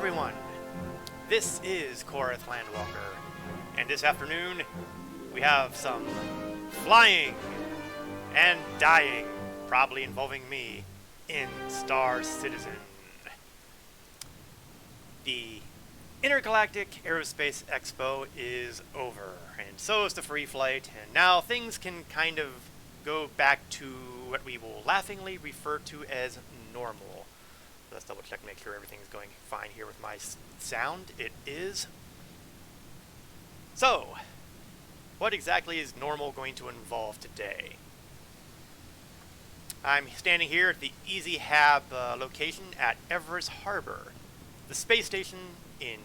everyone, this is Korath Landwalker, and this afternoon we have some flying and dying, probably involving me, in Star Citizen. The Intergalactic Aerospace Expo is over, and so is the free flight, and now things can kind of go back to what we will laughingly refer to as normal. Let's double check, make sure everything's going fine here with my sound. It is. So, what exactly is normal going to involve today? I'm standing here at the Easy Hab location at Everest Harbor, the space station in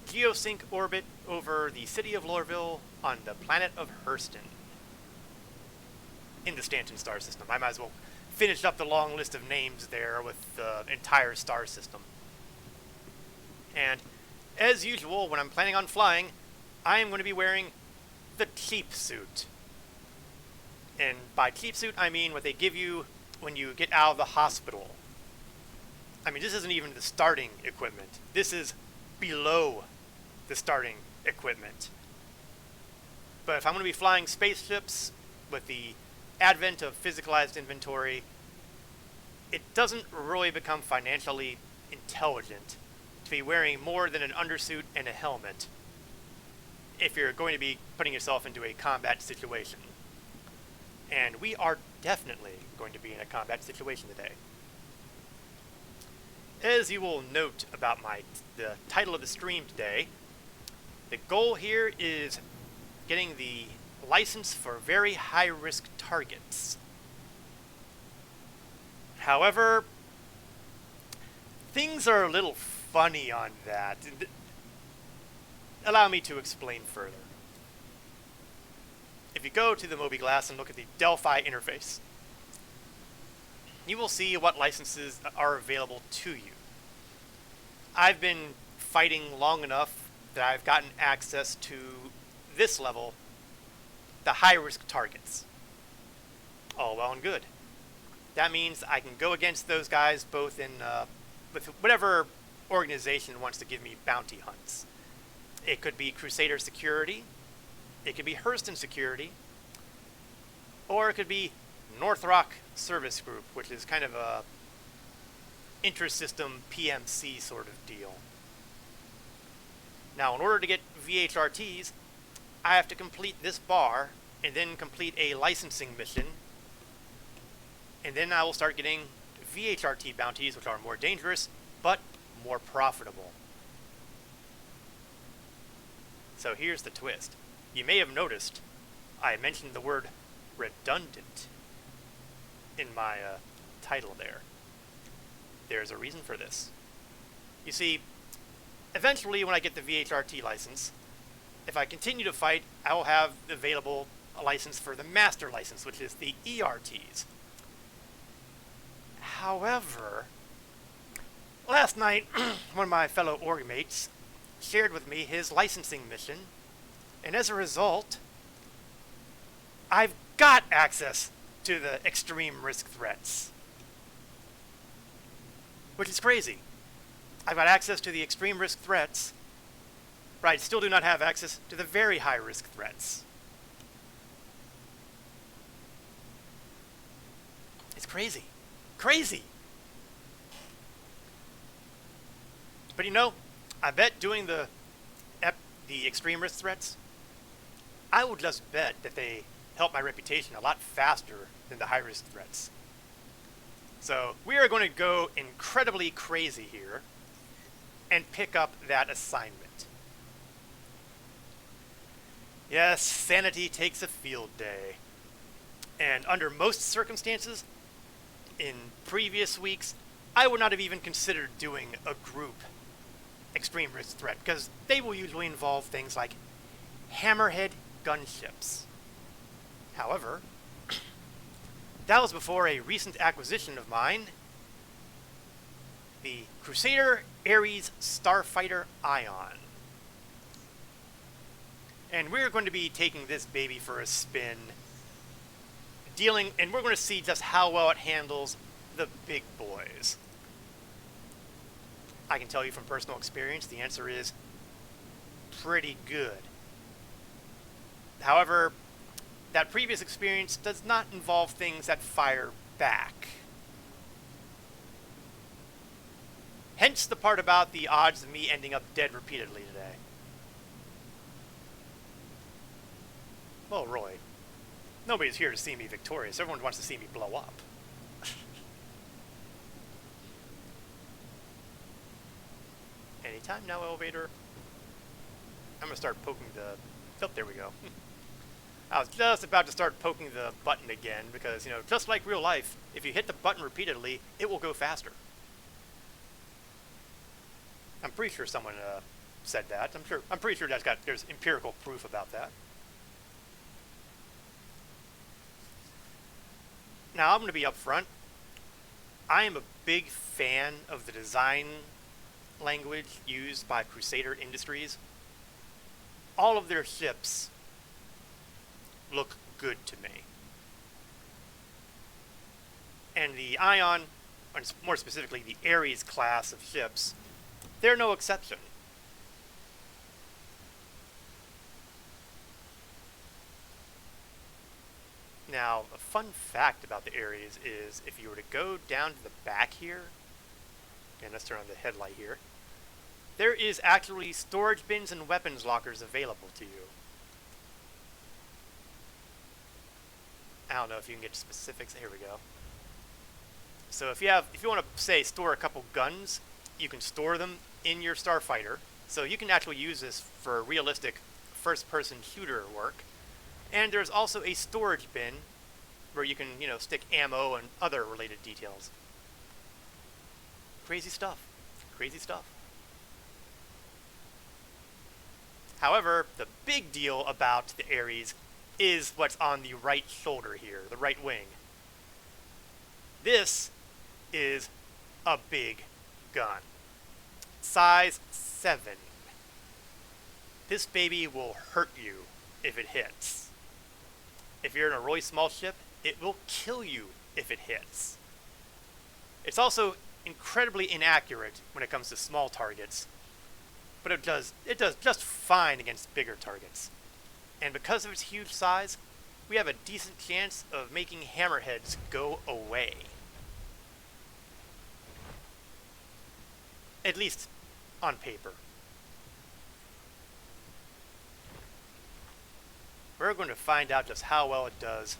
geosync orbit over the city of Loreville on the planet of Hurston, in the Stanton star system. I might as well finish up the long list of names there with the entire star system. And as usual, when I'm planning on flying, I am going to be wearing the cheap suit. And by cheap suit, I mean what they give you when you get out of the hospital. I mean, this isn't even the starting equipment. This is below the starting equipment. But if I'm going to be flying spaceships with the advent of physicalized inventory, it doesn't really become financially intelligent to be wearing more than an undersuit and a helmet if you're going to be putting yourself into a combat situation. And we are definitely going to be in a combat situation today. As you will note about the title of the stream today, the goal here is getting the license for very high-risk targets. However, things are a little funny on that. Allow me to explain further. If you go to the mobiGlas and look at the Delphi interface, you will see what licenses are available to you. I've been fighting long enough that I've gotten access to this level, the high-risk targets. All well and good. That means I can go against those guys both in with whatever organization wants to give me bounty hunts. It could be Crusader Security, it could be Hurston Security, or it could be North Rock Service Group, which is kind of a inter-system PMC sort of deal. Now, in order to get VHRTs, I have to complete this bar and then complete a licensing mission, and then I will start getting VHRT bounties, which are more dangerous but more profitable. So here's the twist. You may have noticed I mentioned the word redundant in my title there. There's a reason for this. You see, eventually when I get the VHRT license, if I continue to fight, I will have available a license for the master license, which is the ERTs. However, last night, one of my fellow org mates shared with me his licensing mission, and as a result, I've got access to the extreme risk threats. Which is crazy. I've got access to the extreme risk threats, but I still do not have access to the very high risk threats. It's crazy. Crazy! But you know, I bet doing the extreme risk threats, I will just bet that they help my reputation a lot faster than the high risk threats. So we are going to go incredibly crazy here and pick up that assignment. Yes, sanity takes a field day. And under most circumstances, in previous weeks, I would not have even considered doing a group extreme risk threat, because they will usually involve things like hammerhead gunships. However, that was before a recent acquisition of mine, the Crusader Ares Starfighter Ion. And we're going to be taking this baby for a spin, and we're going to see just how well it handles the big boys. I can tell you from personal experience, the answer is pretty good. However, that previous experience does not involve things that fire back. Hence the part about the odds of me ending up dead repeatedly today. Well, Roy, nobody's here to see me victorious. Everyone wants to see me blow up. Anytime now, elevator. I'm going to start poking the... Oh, there we go. I was just about to start poking the button again because, you know, just like real life, if you hit the button repeatedly, it will go faster. I'm pretty sure someone said that. I'm pretty sure there's empirical proof about that. Now, I'm going to be upfront. I am a big fan of the design language used by Crusader Industries. All of their ships look good to me. And the Ion, or more specifically the Ares class of ships, they're no exception. Now, a fun fact about the Ares is if you were to go down to the back here, and let's turn on the headlight here, there is actually storage bins and weapons lockers available to you. I don't know if you can get specifics. Here we go. So if you want to say store a couple guns, you can store them in your starfighter. So you can actually use this for realistic first-person shooter work. And there's also a storage bin where you can, you know, stick ammo and other related details. Crazy stuff. Crazy stuff. However, the big deal about the Ares is what's on the right shoulder here, the right wing. This is a big gun. Size 7. This baby will hurt you if it hits. If you're in a really small ship, it will kill you if it hits. It's also incredibly inaccurate when it comes to small targets, but it does just fine against bigger targets. And because of its huge size, we have a decent chance of making hammerheads go away. At least on paper. We're going to find out just how well it does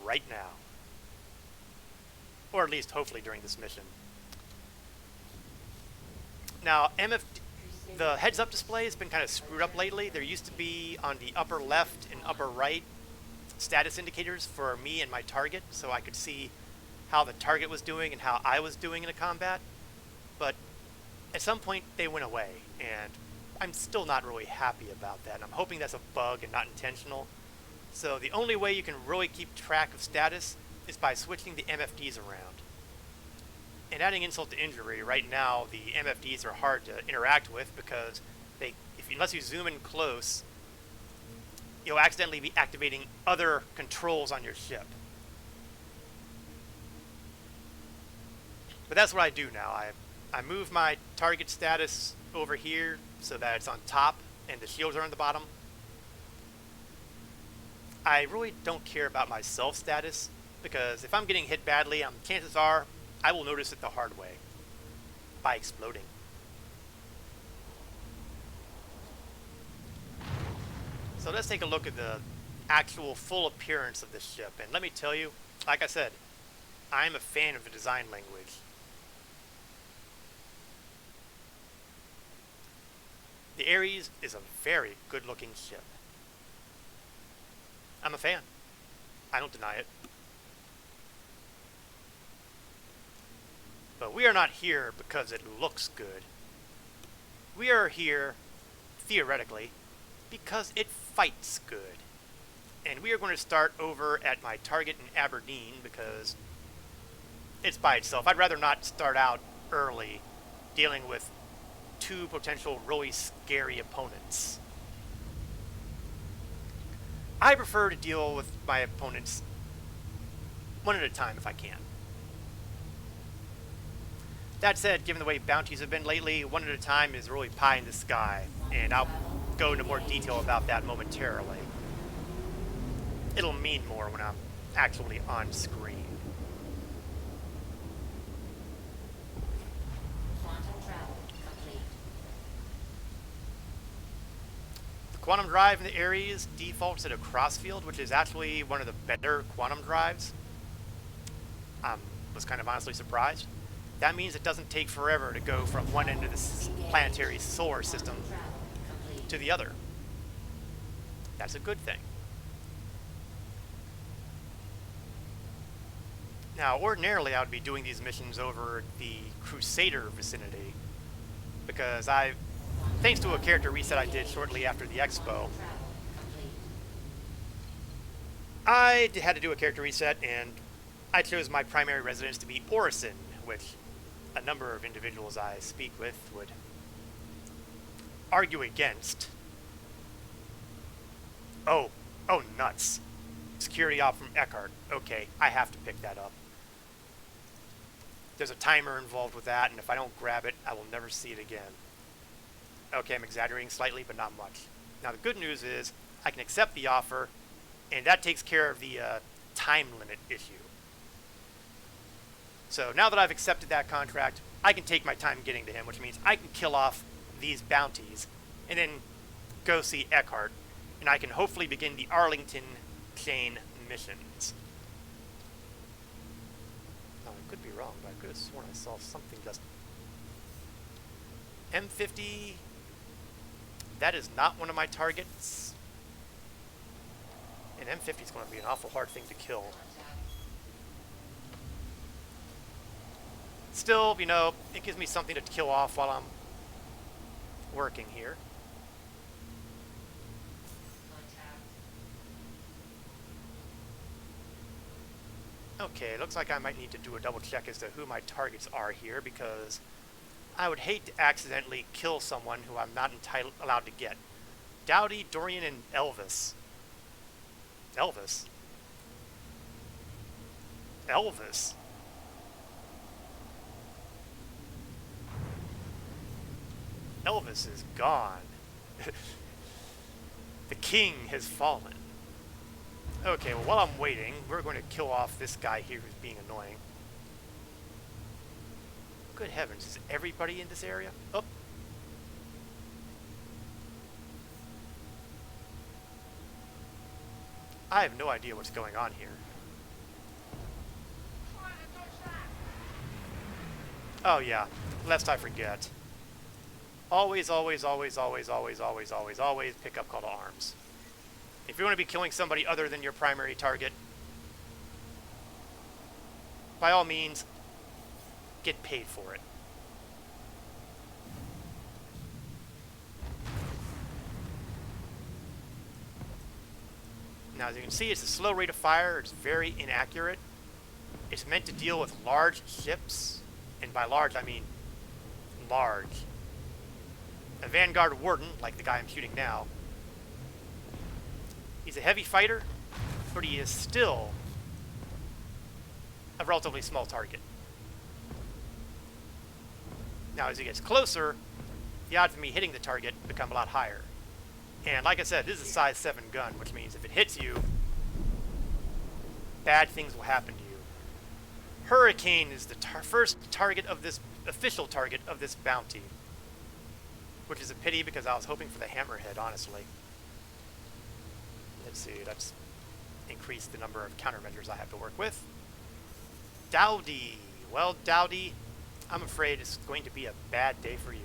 right now. Or at least hopefully during this mission. Now, the heads-up display has been kind of screwed up lately. There used to be on the upper left and upper right status indicators for me and my target, so I could see how the target was doing and how I was doing in a combat. But at some point, they went away, and I'm still not really happy about that. And I'm hoping that's a bug and not intentional. So the only way you can really keep track of status is by switching the MFDs around. And adding insult to injury, right now the MFDs are hard to interact with because unless you zoom in close, you'll accidentally be activating other controls on your ship. But that's what I do now. I move my target status over here so that it's on top and the shields are on the bottom. I really don't care about my self status because if I'm getting hit badly, chances are I will notice it the hard way, by exploding. So let's take a look at the actual full appearance of this ship. And let me tell you, like I said, I'm a fan of the design language. The Ares is a very good-looking ship. I'm a fan. I don't deny it. But we are not here because it looks good. We are here, theoretically, because it fights good. And we are going to start over at my target in Aberdeen because it's by itself. I'd rather not start out early dealing with two potential really scary opponents. I prefer to deal with my opponents one at a time if I can. That said, given the way bounties have been lately, one at a time is really pie in the sky, and I'll go into more detail about that momentarily. It'll mean more when I'm actually on screen. The quantum drive in the Ares defaults at a crossfield, which is actually one of the better quantum drives. I was kind of honestly surprised. That means it doesn't take forever to go from one end of the planetary solar system to the other. That's a good thing. Now, ordinarily I would be doing these missions over the Crusader vicinity, because thanks to a character reset I did shortly after the expo, I had to do a character reset, and I chose my primary residence to be Orison, which a number of individuals I speak with would argue against. Oh nuts. Security op from Eckhart. Okay, I have to pick that up. There's a timer involved with that, and if I don't grab it, I will never see it again. Okay, I'm exaggerating slightly, but not much. Now, the good news is I can accept the offer, and that takes care of the time limit issue. So now that I've accepted that contract, I can take my time getting to him, which means I can kill off these bounties and then go see Eckhart, and I can hopefully begin the Arlington chain missions. Now, I could be wrong, but I could have sworn I saw something just... M50... That is not one of my targets. And M50 is going to be an awful hard thing to kill. Still, you know, it gives me something to kill off while I'm working here. Okay, looks like I might need to do a double check as to who my targets are here, because I would hate to accidentally kill someone who I'm not allowed to get. Dowdy, Dorian, and Elvis. Elvis? Elvis? Elvis is gone. The king has fallen. Okay, well, while I'm waiting, we're going to kill off this guy here who's being annoying. Good heavens, is everybody in this area? Oh. I have no idea what's going on here. Oh yeah, lest I forget. Always, always, always, always, always, always, always, always pick up call to arms. If you want to be killing somebody other than your primary target, by all means, get paid for it. Now, as you can see, it's a slow rate of fire. It's very inaccurate. It's meant to deal with large ships, and by large, I mean large. A Vanguard Warden, like the guy I'm shooting now, he's a heavy fighter, but he is still a relatively small target. Now, as he gets closer, the odds of me hitting the target become a lot higher. And like I said, this is a size 7 gun, which means if it hits you, bad things will happen to you. Hurricane is the first target of this, official target of this bounty. Which is a pity, because I was hoping for the hammerhead, honestly. Let's see, let's increase the number of countermeasures I have to work with. Dowdy. Well, Dowdy, I'm afraid it's going to be a bad day for you.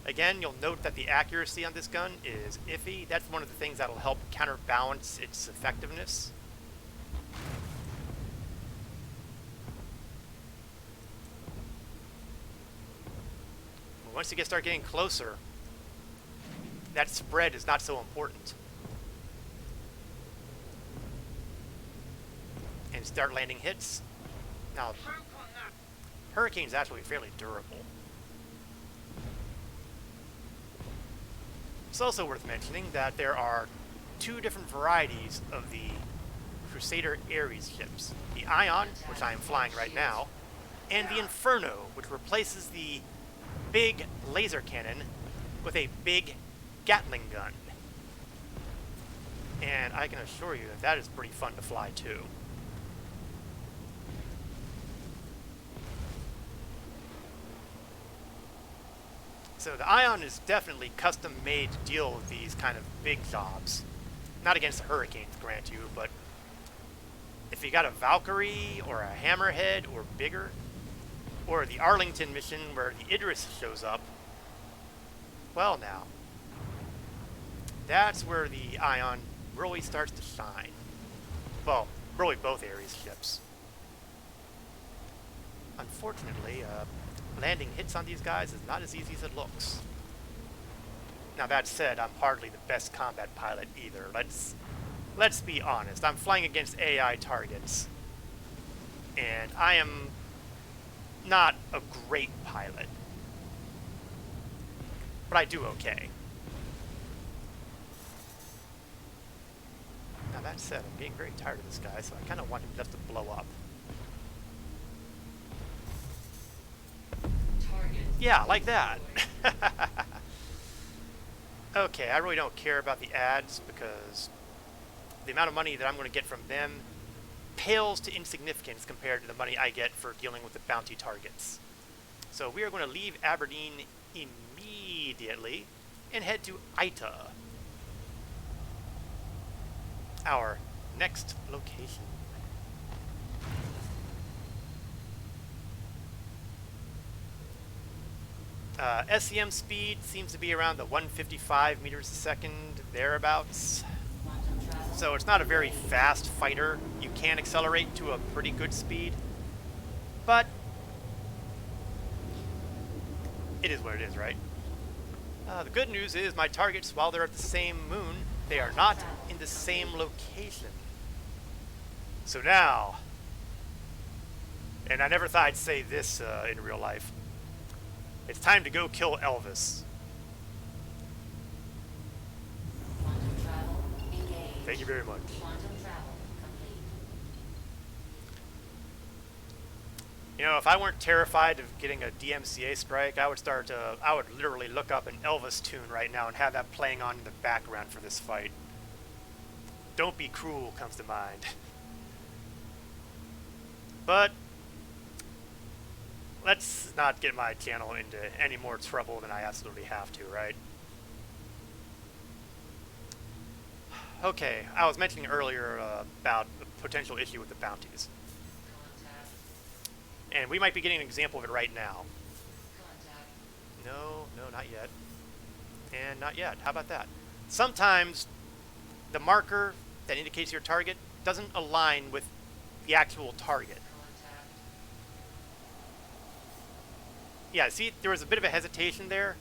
Again, you'll note that the accuracy on this gun is iffy. That's one of the things that'll help counterbalance its effectiveness. Once you start getting closer, that spread is not so important. And start landing hits. Now, Hurricane's actually fairly durable. It's also worth mentioning that there are 2 different varieties of the Crusader Ares ships. The Ion, which I am flying right now, and the Inferno, which replaces the big laser cannon with a big Gatling gun. And I can assure you that that is pretty fun to fly too. So the Ion is definitely custom made to deal with these kind of big jobs. Not against the Hurricanes, grant you, but if you got a Valkyrie or a Hammerhead or bigger, or the Arlington mission where the Idris shows up, well now, that's where the Ion really starts to shine. Well, really both Ares ships. Unfortunately, landing hits on these guys is not as easy as it looks. Now that said, I'm hardly the best combat pilot either. Let's be honest. I'm flying against AI targets, and I am not a great pilot, but I do okay. Now that said, I'm getting very tired of this guy, so I kind of want him just to blow up. Yeah, like that. Okay, I really don't care about the ads because the amount of money that I'm going to get from them pales to insignificance compared to the money I get for dealing with the bounty targets. So we are going to leave Aberdeen immediately and head to Ita, our next location. SEM speed seems to be around the 155 meters a second, thereabouts. So it's not a very fast fighter. You can accelerate to a pretty good speed, but it is what it is, right? The good news is my targets, while they're at the same moon, they are not in the same location. So now, and I never thought I'd say this in real life, it's time to go kill Elvis. Thank you very much. You know, if I weren't terrified of getting a DMCA strike, I would literally look up an Elvis tune right now and have that playing on in the background for this fight. Don't Be Cruel comes to mind. But let's not get my channel into any more trouble than I absolutely have to, right? Okay, I was mentioning earlier about the potential issue with the bounties. And we might be getting an example of it right now. No, not yet. And not yet. How about that? Sometimes the marker that indicates your target doesn't align with the actual target. Yeah, see, there was a bit of a hesitation there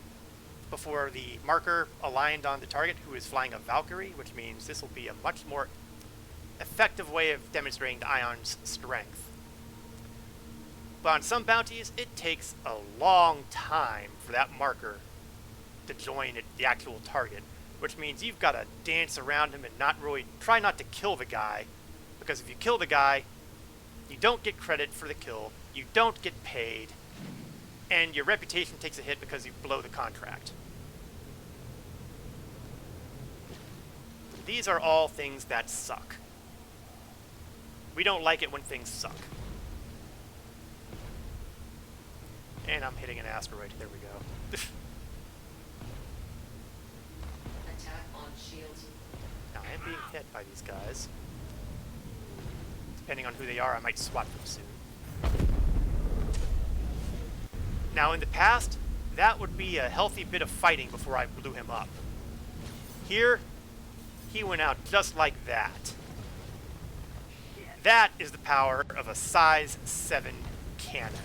before the marker aligned on the target, who is flying a Valkyrie, which means this will be a much more effective way of demonstrating the Ion's strength. But on some bounties, it takes a long time for that marker to join the actual target, which means you've got to dance around him and try not to kill the guy, because if you kill the guy, you don't get credit for the kill, you don't get paid, and your reputation takes a hit because you blow the contract. These are all things that suck. We don't like it when things suck. And I'm hitting an asteroid. There we go. Attack on shields. Now I am being hit by these guys. Depending on who they are, I might swat them soon. Now in the past, that would be a healthy bit of fighting before I blew him up. Here, he went out just like that. That is the power of a size 7 cannon.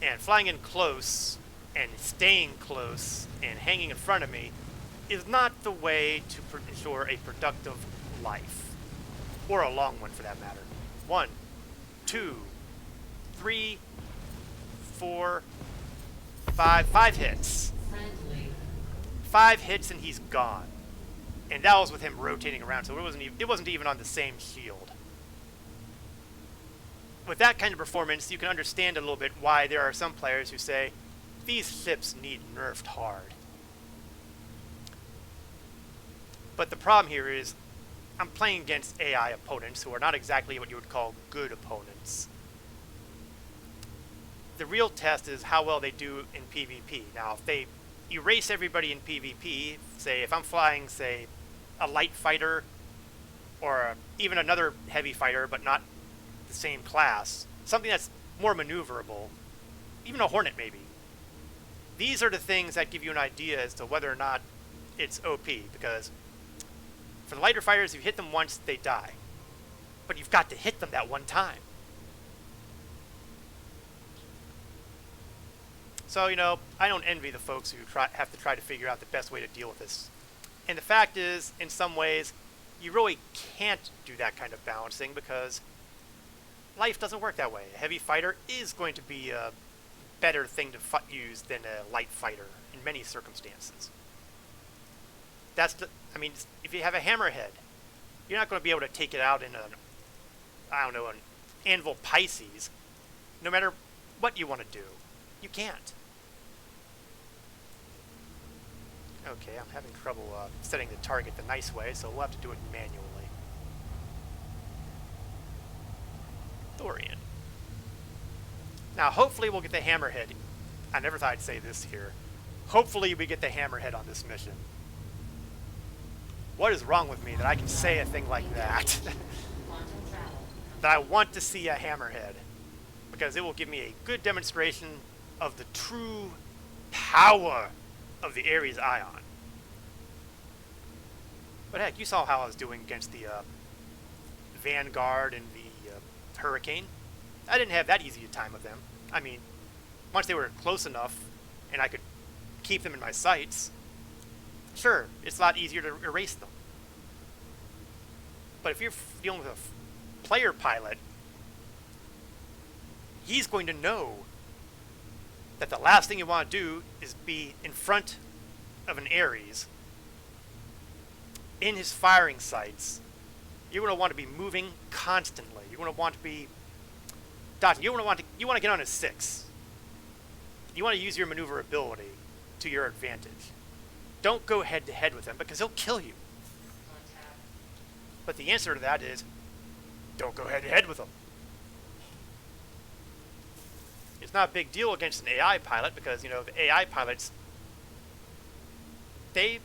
And flying in close and staying close and hanging in front of me is not the way to ensure a productive life. Or a long one for that matter. 1, 2, 3, 4, 5 hits. Friendly. 5 hits and he's gone. And that was with him rotating around, so it wasn't even on the same shield. With that kind of performance, you can understand a little bit why there are some players who say, these ships need nerfed hard. But the problem here is, I'm playing against AI opponents who are not exactly what you would call good opponents. The real test is how well they do in PvP. Now, if they erase everybody in PvP, say if I'm flying, say, a light fighter, or even another heavy fighter, but not the same class, something that's more maneuverable, even a Hornet maybe. These are the things that give you an idea as to whether or not it's OP, because for the lighter fighters, if you hit them once, they die. But you've got to hit them that one time. So, you know, I don't envy the folks who have to try to figure out the best way to deal with this. And the fact is, in some ways, you really can't do that kind of balancing because life doesn't work that way. A heavy fighter is going to be a better thing to use than a light fighter in many circumstances. I mean, if you have a hammerhead, you're not going to be able to take it out in an Anvil Pisces, no matter what you want to do. You can't. Okay, I'm having trouble setting the target the nice way, so we'll have to do it manually. Dorian. Now, hopefully we'll get the hammerhead. I never thought I'd say this here. Hopefully we get the hammerhead on this mission. What is wrong with me that I can say a thing like that? That I want to see a hammerhead. Because it will give me a good demonstration of the true power of the Ares Ion. But heck, you saw how I was doing against the Vanguard and the Hurricane. I didn't have that easy a time with them. I mean, once they were close enough and I could keep them in my sights, sure, it's a lot easier to erase them. But if you're dealing with a player pilot, he's going to know that the last thing you want to do is be in front of an Ares in his firing sights. You're going to want to be moving constantly. You're going to want to be dodging. You want to get on his 6. You want to use your maneuverability to your advantage. Don't go head to head with him because he'll kill you. But the answer to that is don't go head to head with him. It's not a big deal against an AI pilot because, you know, the AI pilots, they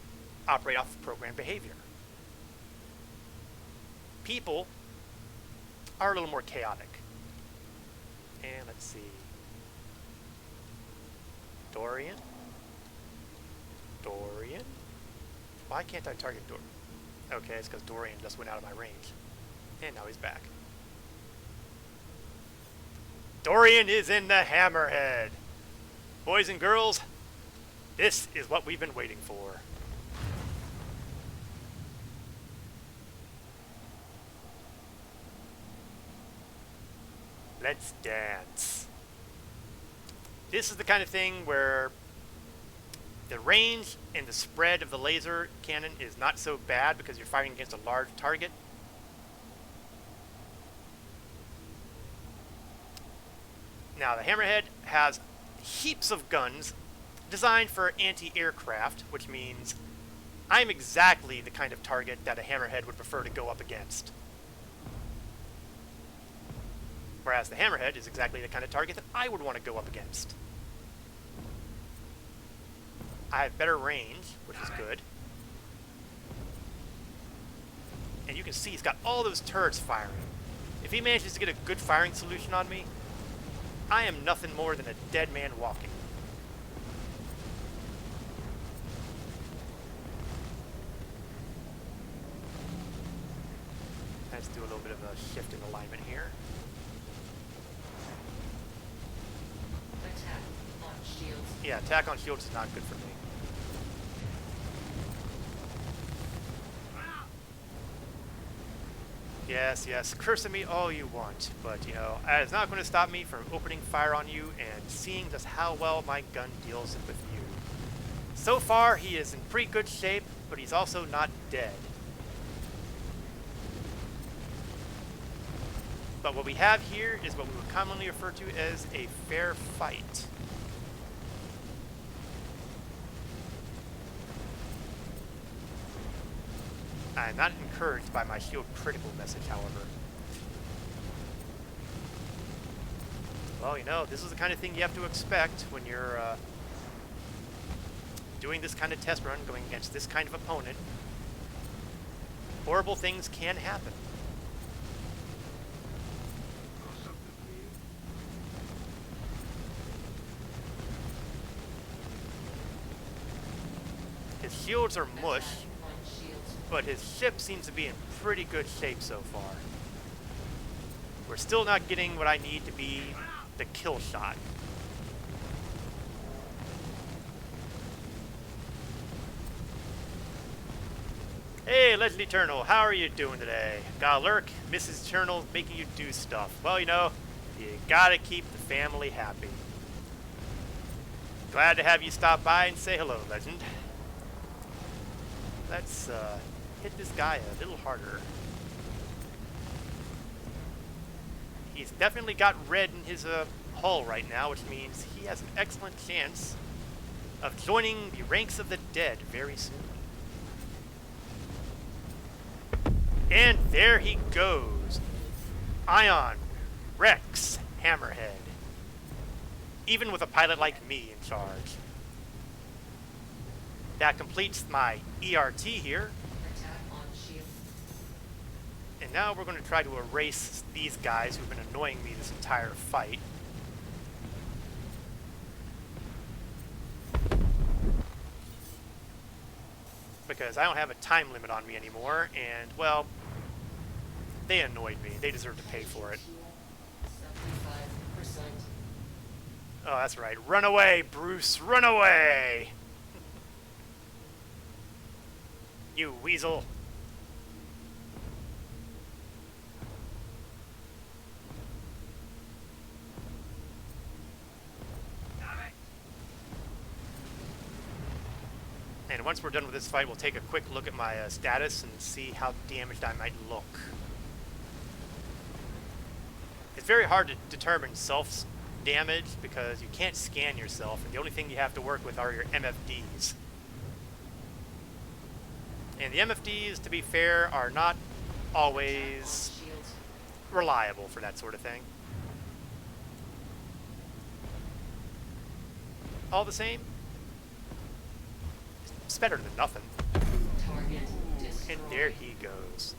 operate off of programmed behavior. People are a little more chaotic. And let's see. Dorian? Why can't I target Dorian? Okay, it's because Dorian just went out of my range. And now he's back. Dorian is in the hammerhead. Boys and girls, this is what we've been waiting for. Let's dance. This is the kind of thing where the range and the spread of the laser cannon is not so bad because you're fighting against a large target. Now, the hammerhead has heaps of guns designed for anti-aircraft, which means I'm exactly the kind of target that a hammerhead would prefer to go up against. Whereas the hammerhead is exactly the kind of target that I would want to go up against. I have better range, which is good. And you can see he's got all those turrets firing. If he manages to get a good firing solution on me, I am nothing more than a dead man walking. Let's do a little bit of a shift in alignment here. Attack on shields. Yeah, attack on shields is not good for me. Yes, yes, curse at me all you want, but, you know, it's not going to stop me from opening fire on you and seeing just how well my gun deals with you. So far, he is in pretty good shape, but he's also not dead. But what we have here is what we would commonly refer to as a fair fight. I'm not encouraged by my shield critical message, however. Well, you know, this is the kind of thing you have to expect when you're doing this kind of test run, going against this kind of opponent. Horrible things can happen. His shields are mush, but his ship seems to be in pretty good shape so far. We're still not getting what I need to be the kill shot. Hey, Legend Eternal, how are you doing today? Got a lurk, Mrs. Eternal making you do stuff. Well, you know, you gotta keep the family happy. Glad to have you stop by and say hello, Legend. Let's hit this guy a little harder. He's definitely got red in his hull right now, which means he has an excellent chance of joining the ranks of the dead very soon. And there he goes. Ion, Rex, Hammerhead. Even with a pilot like me in charge. That completes my ERT here. Attack on shield. And now we're going to try to erase these guys who've been annoying me this entire fight. Because I don't have a time limit on me anymore, and, well, they annoyed me. They deserve to pay for it. 75%. Oh, that's right. Run away, Bruce! Run away! You weasel. And once we're done with this fight, we'll take a quick look at my status and see how damaged I might look. It's very hard to determine self-damage because you can't scan yourself, and the only thing you have to work with are your MFDs. And the MFDs, to be fair, are not always Shields. reliable for that sort of thing. All the same, it's better than nothing. Target destroyed. And there he goes.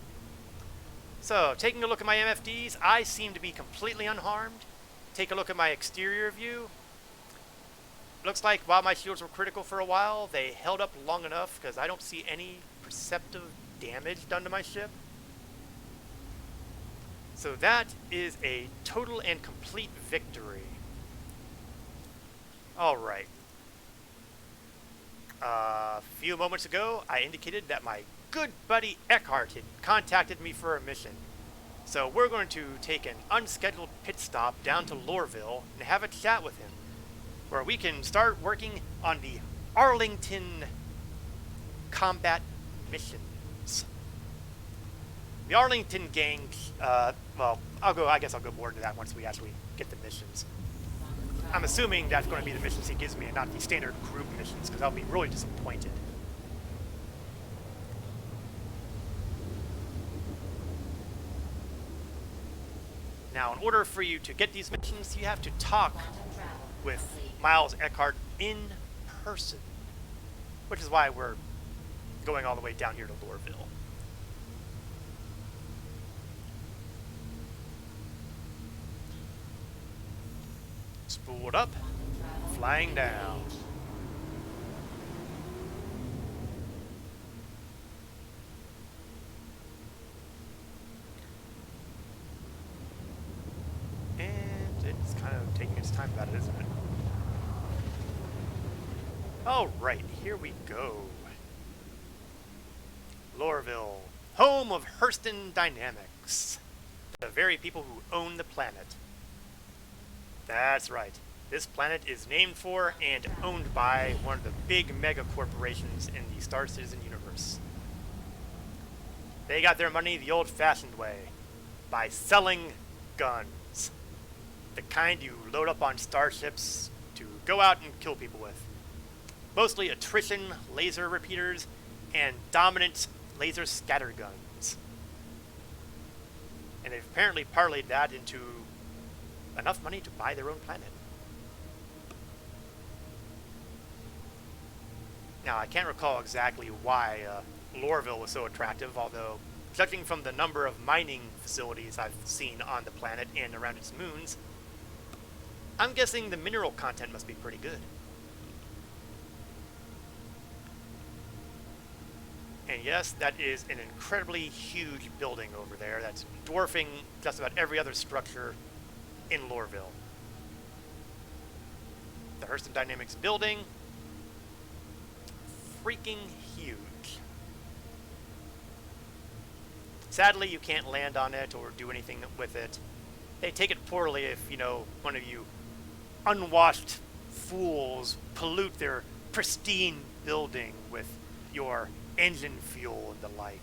So, taking a look at my MFDs, I seem to be completely unharmed. Take a look at my exterior view. Looks like while my shields were critical for a while, they held up long enough because I don't see any perceptive damage done to my ship. So that is a total and complete victory. Alright. A few moments ago, I indicated that my good buddy Eckhart had contacted me for a mission. So we're going to take an unscheduled pit stop down to Loreville and have a chat with him, where we can start working on the Arlington combat missions. The Arlington gang, well, I guess I'll go more into that once we actually get the missions. I'm assuming that's going to be the missions he gives me and not the standard group missions, because I'll be really disappointed. Now, in order for you to get these missions, you have to talk with Miles Eckhart in person, which is why we're going all the way down here to Loreville. Spooled up, flying down. And it's kind of taking its time about it, isn't it? Alright, here we go. Loreville, home of Hurston Dynamics, the very people who own the planet. That's right. This planet is named for and owned by one of the big mega corporations in the Star Citizen universe. course. They got their money the old-fashioned way, by selling guns. The kind you load up on starships to go out and kill people with. Mostly attrition laser repeaters and dominant laser scatter guns. And they've apparently parlayed that into enough money to buy their own planet. Now, I can't recall exactly why Loreville was so attractive, although, judging from the number of mining facilities I've seen on the planet and around its moons, I'm guessing the mineral content must be pretty good. And yes, that is an incredibly huge building over there that's dwarfing just about every other structure in Loreville. The Hurston Dynamics building, freaking huge. Sadly, you can't land on it or do anything with it. They take it poorly if, you know, one of you unwashed fools pollute their pristine building with your engine fuel and the like.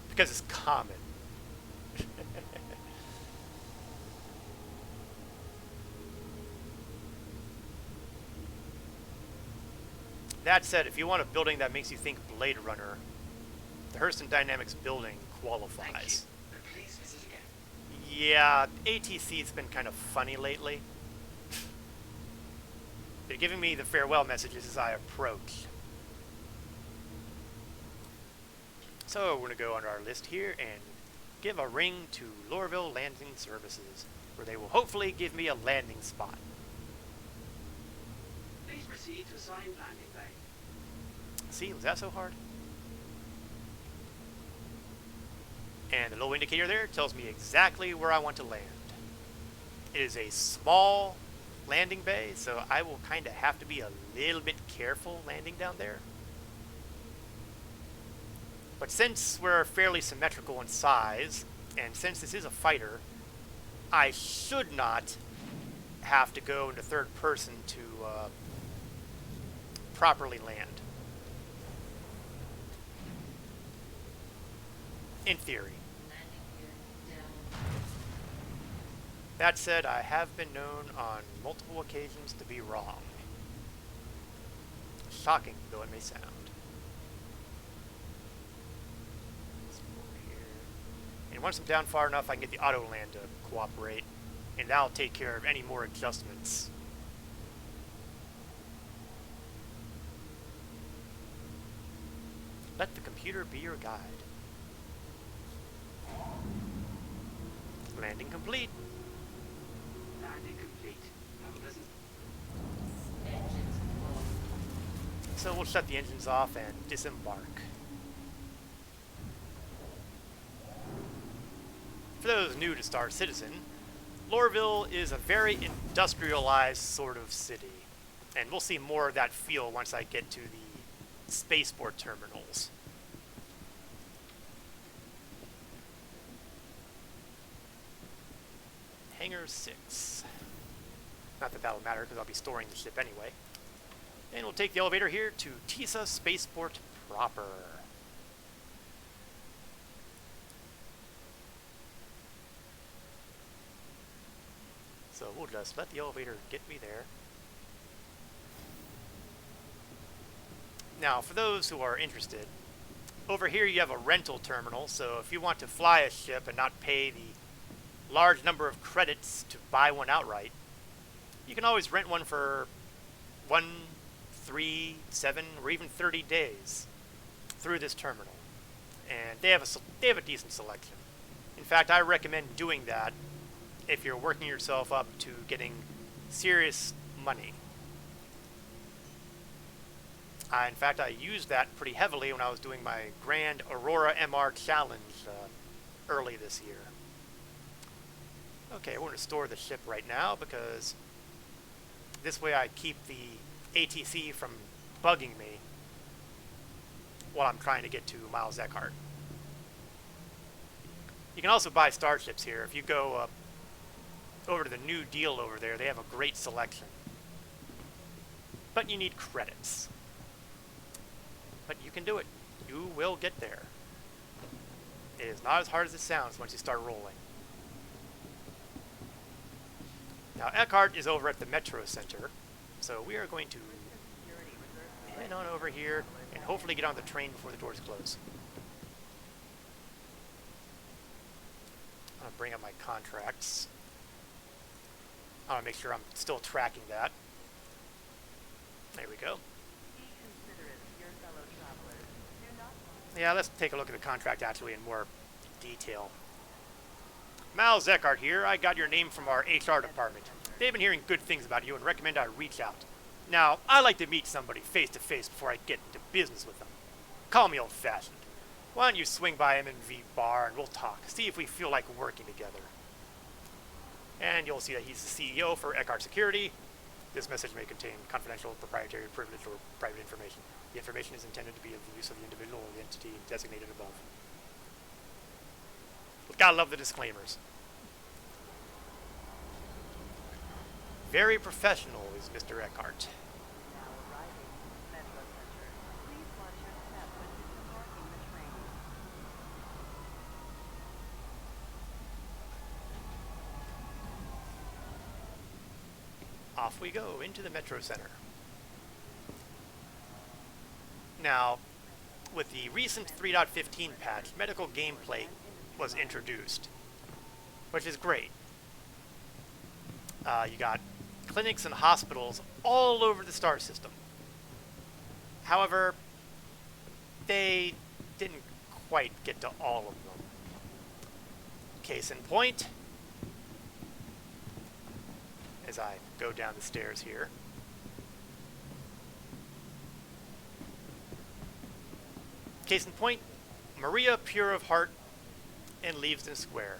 Because it's common. That said, if you want a building that makes you think Blade Runner, the Hurston Dynamics building qualifies. Please visit again. Yeah, ATC's been kind of funny lately. They're giving me the farewell messages as I approach. So we're going to go on our list here and give a ring to Loreville Landing Services, where they will hopefully give me a landing spot. Please proceed to assigned landing bay. See, was that so hard? And the little indicator there tells me exactly where I want to land. It is a small landing bay, so I will kind of have to be a little bit careful landing down there. But since we're fairly symmetrical in size, and since this is a fighter, I should not have to go into third person to properly land. In theory. Landing gear down. That said, I have been known on multiple occasions to be wrong. Shocking though it may sound. Let's go over here. And once I'm down far enough, I can get the auto land to cooperate, and that'll take care of any more adjustments. Let the computer be your guide. Landing complete. Landing complete. Have a pleasant. Engines off. So we'll shut the engines off and disembark. For those new to Star Citizen, Loreville is a very industrialized sort of city, and we'll see more of that feel once I get to the spaceport terminals. Hangar 6. Not that that'll matter because I'll be storing the ship anyway. And we'll take the elevator here to Tisa Spaceport proper. So we'll just let the elevator get me there. Now, for those who are interested, over here you have a rental terminal, so if you want to fly a ship and not pay the large number of credits to buy one outright, you can always rent one for 1, 3, 7, or even 30 days through this terminal. And they have a decent selection. In fact, I recommend doing that if you're working yourself up to getting serious money. In fact, I used that pretty heavily when I was doing my Grand Aurora MR Challenge early this year. Okay, we're going to store the ship right now because this way I keep the ATC from bugging me while I'm trying to get to Miles Eckhart. You can also buy starships here. If you go over to the New Deal over there, they have a great selection. But you need credits. But you can do it. You will get there. It is not as hard as it sounds once you start rolling. Now, Eckhart is over at the Metro Center, so we are going to head on over here and hopefully get on the train before the doors close. I'm going to bring up my contracts. I want to make sure I'm still tracking that. There we go. Yeah, let's take a look at the contract actually in more detail. Mal Eckhart here. I got your name from our HR department. They've been hearing good things about you and recommend I reach out. Now, I like to meet somebody face to face before I get into business with them. Call me old-fashioned. Why don't you swing by M&V Bar and we'll talk, see if we feel like working together. And you'll see that he's the CEO for Eckhart Security. This message may contain confidential, proprietary, privileged, or private information. The information is intended to be of the use of the individual or the entity designated above. Gotta love the disclaimers. Very professional is Mr. Eckhart. Off we go into the Metro Center. Now, with the recent 3.15 patch, medical gameplay was introduced, which is great. You got clinics and hospitals all over the star system. However, they didn't quite get to all of them. Case in point, as I go down the stairs here. Case in point, Maria Pure of Heart in Leavesden Square.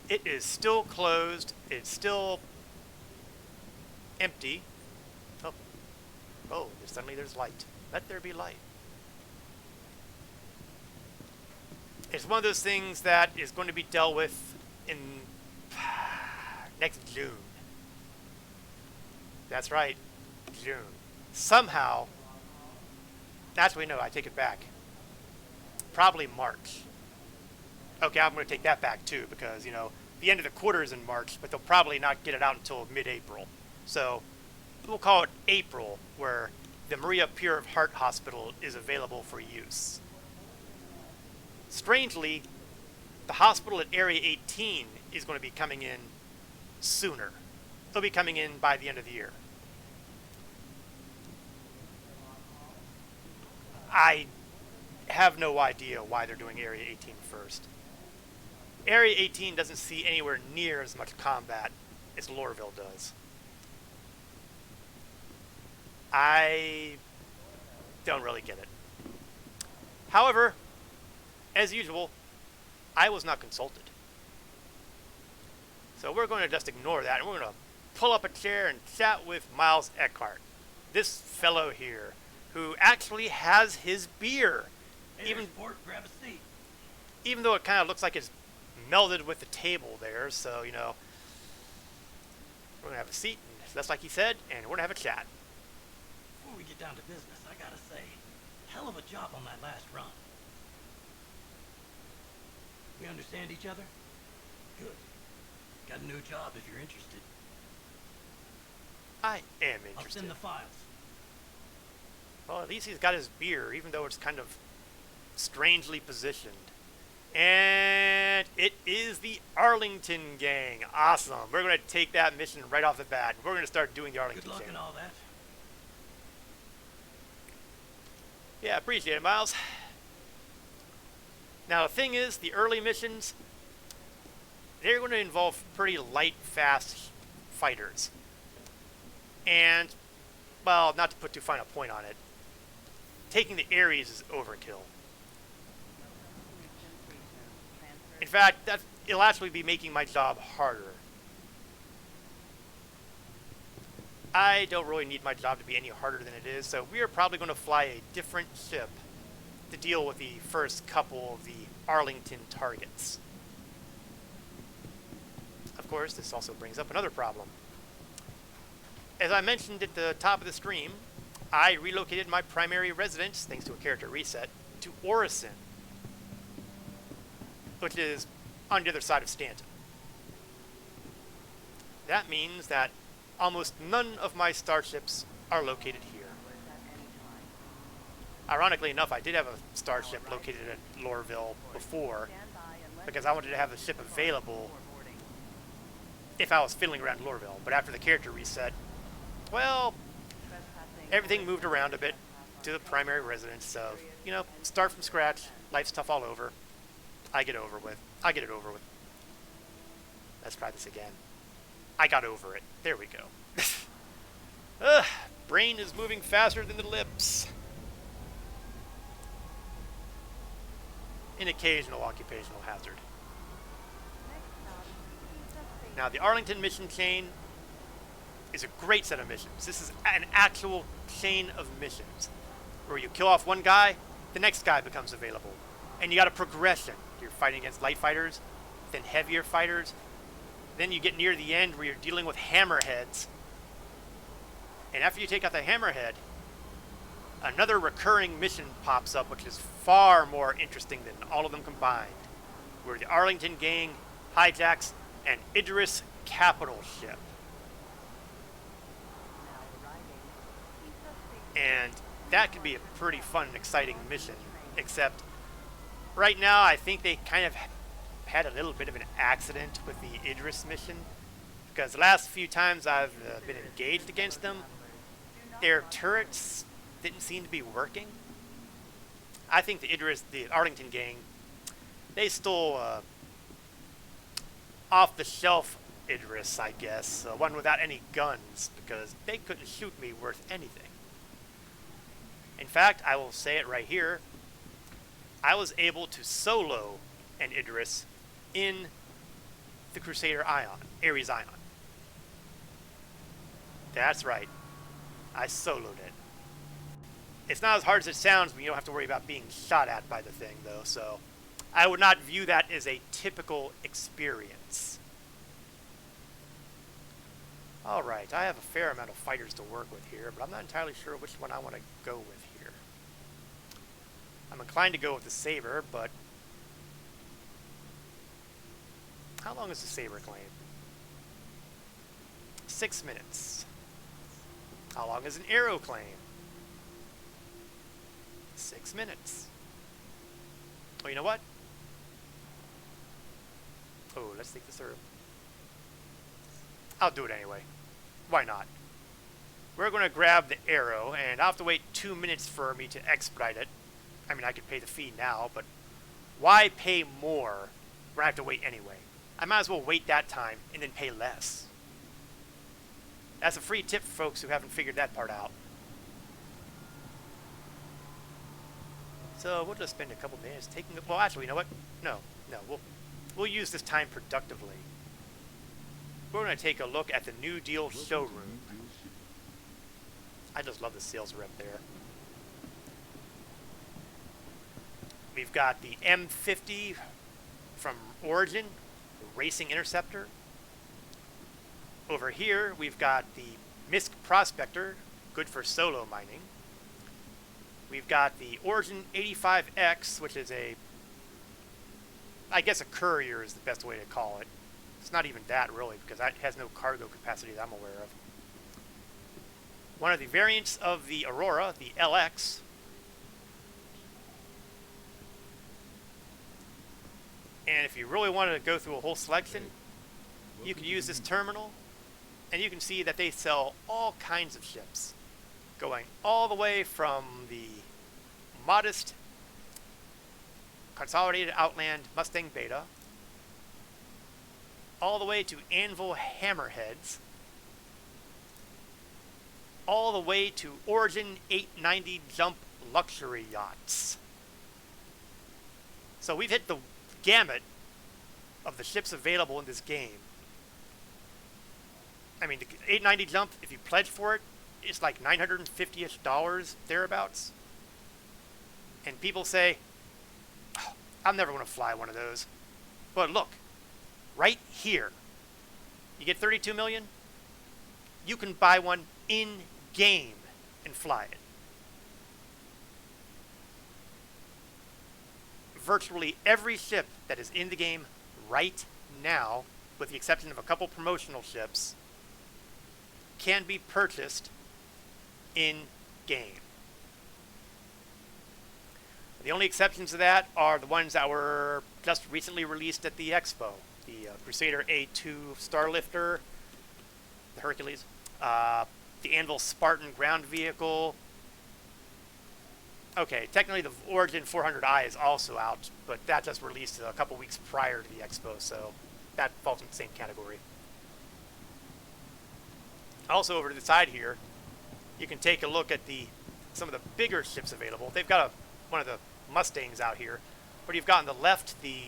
It is still closed. It's still empty. Oh, suddenly there's light. Let there be light. It's one of those things that is going to be dealt with in next June. That's right, June. Somehow, actually no, I take it back. Probably March. Okay, I'm going to take that back too because, you know, the end of the quarter is in March, but they'll probably not get it out until mid-April. So we'll call it April, where the Maria Pure of Heart Hospital is available for use. Strangely, the hospital at Area 18 is going to be coming in sooner. They'll be coming in by the end of the year. I have no idea why they're doing Area 18 first. Area 18 doesn't see anywhere near as much combat as Loreville does. I don't really get it. However, as usual, I was not consulted. So we're going to just ignore that, and we're going to pull up a chair and chat with Miles Eckhart. This fellow here, who actually has his beer. Hey, Sport, grab a seat. Even though it kind of looks like it's melded with the table there, so, you know, we're going to have a seat, and that's like he said, and we're going to have a chat. Before we get down to business, I gotta say, hell of a job on that last run. We understand each other? Good. Got a new job if you're interested. I am I'll interested. send the files. Well, at least he's got his beer, even though it's kind of strangely positioned. And it is the Arlington gang. Awesome. We're going to take that mission right off the bat. We're going to start doing the Arlington Good luck gang. and all that. Yeah, appreciate it, Miles. Now, the thing is, the early missions, they're going to involve pretty light, fast fighters. And, well, not to put too fine a point on it, taking the Ares is overkill. In fact, it'll actually be making my job harder. I don't really need my job to be any harder than it is, so we are probably going to fly a different ship to deal with the first couple of the Arlington targets. Of course, this also brings up another problem. As I mentioned at the top of the stream, I relocated my primary residence, thanks to a character reset, to Orison, which is on the other side of Stanton. That means that almost none of my starships are located here. Ironically enough, I did have a starship located at Loreville before, because I wanted to have the ship available if I was fiddling around Loreville. But after the character reset, well, everything moved around a bit to the primary residence. So, you know, start from scratch, life's tough all over. I get it over with. Let's try this again. I got over it. There we go. Brain is moving faster than the lips. An occasional occupational hazard. Now, the Arlington mission chain is a great set of missions. This is an actual chain of missions where you kill off one guy, the next guy becomes available. And you got a progression. You're fighting against light fighters, then heavier fighters. Then you get near the end where you're dealing with hammerheads. And after you take out the hammerhead, another recurring mission pops up, which is far more interesting than all of them combined, where the Arlington gang hijacks an Idris capital ship. And that could be a pretty fun and exciting mission, except right now I think they kind of had a little bit of an accident with the Idris mission, because the last few times I've been engaged against them, their turrets didn't seem to be working. I think the Arlington gang, they stole off-the-shelf Idris, I guess, one without any guns, because they couldn't shoot me worth anything. In fact, I will say it right here, I was able to solo an Idris in the Crusader Ion, Ares Ion. That's right, I soloed it. It's not as hard as it sounds when you don't have to worry about being shot at by the thing, though, so I would not view that as a typical experience. Alright, I have a fair amount of fighters to work with here, but I'm not entirely sure which one I want to go with here. I'm inclined to go with the Saber, but how long is the Saber claim? 6 minutes. How long is an Arrow claim? 6 minutes. Oh, you know what? Oh, let's take this herb. I'll do it anyway. Why not? We're going to grab the Arrow, and I'll have to wait 2 minutes for me to expedite it. I mean, I could pay the fee now, but why pay more when I have to wait anyway? I might as well wait that time and then pay less. That's a free tip for folks who haven't figured that part out. So we'll just spend a couple minutes taking. Well, actually, you know what? No, we'll use this time productively. We're going to take a look at the New Deal showroom. I just love the sales rep there. We've got the M50 from Origin, the Racing Interceptor. Over here, we've got the MISC Prospector, good for solo mining. We've got the Origin 85X, which is I guess a courier is the best way to call it. It's not even that, really, because it has no cargo capacity that I'm aware of. One of the variants of the Aurora, the LX. And if you really wanted to go through a whole selection, you can use this terminal, and you can see that they sell all kinds of ships, going all the way from the modest Consolidated Outland Mustang Beta, all the way to Anvil Hammerheads, all the way to Origin 890 Jump Luxury Yachts. So we've hit the gamut of the ships available in this game. I mean, the 890 Jump, if you pledge for it, it's like $950-ish, thereabouts. And people say, oh, I'm never going to fly one of those. But look, right here, you get 32 million, you can buy one in-game and fly it. Virtually every ship that is in the game right now, with the exception of a couple promotional ships, can be purchased in-game. The only exceptions to that are the ones that were just recently released at the Expo. The Crusader A2 Starlifter, the Hercules, the Anvil Spartan ground vehicle. Okay, technically the Origin 400i is also out, but that just released a couple weeks prior to the Expo, so that falls in the same category. Also, over to the side here, you can take a look at some of the bigger ships available. They've got one of the Mustangs out here, but you've got on the left the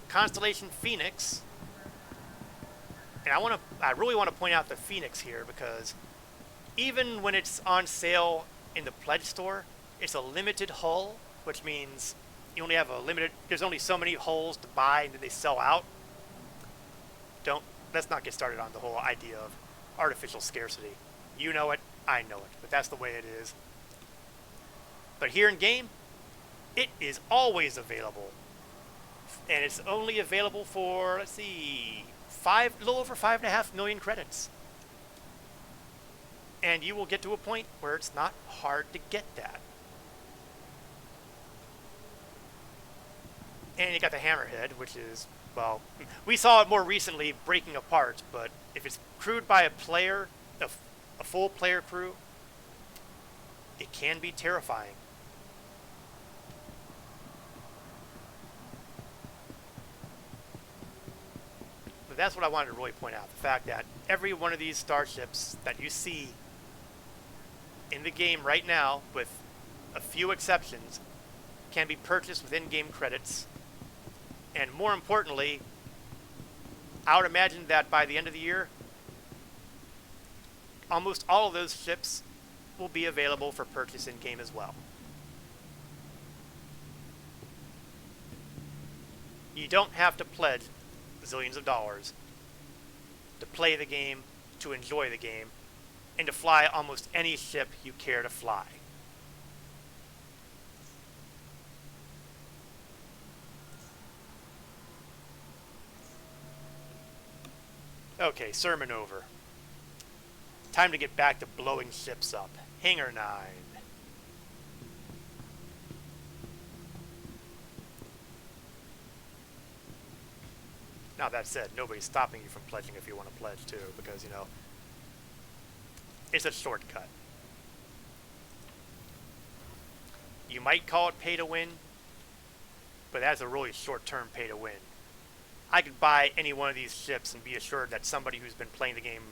Constellation Phoenix, and I really want to point out the Phoenix here, because even when it's on sale in the pledge store, it's a limited hull, which means you only have there's only so many hulls to buy and then they sell out. Let's not get started on the whole idea of artificial scarcity. You know it, I know it, but that's the way it is. But here in game, it is always available. And it's only available for, let's see, a little over 5.5 million credits. And you will get to a point where it's not hard to get that. And you got the Hammerhead, which is, well, we saw it more recently breaking apart, but if it's crewed by a player, a full player crew, it can be terrifying. But that's what I wanted to really point out, the fact that every one of these starships that you see in the game right now, with a few exceptions, can be purchased with in-game credits. And more importantly, I would imagine that by the end of the year, almost all of those ships will be available for purchase in-game as well. You don't have to pledge zillions of dollars to play the game, to enjoy the game, and to fly almost any ship you care to fly. Okay, sermon over. Time to get back to blowing ships up. Hangar 9. Now that said, nobody's stopping you from pledging if you want to pledge too, because, you know, it's a shortcut. You might call it pay to win, but that's a really short-term pay to win. I could buy any one of these ships and be assured that somebody who's been playing the game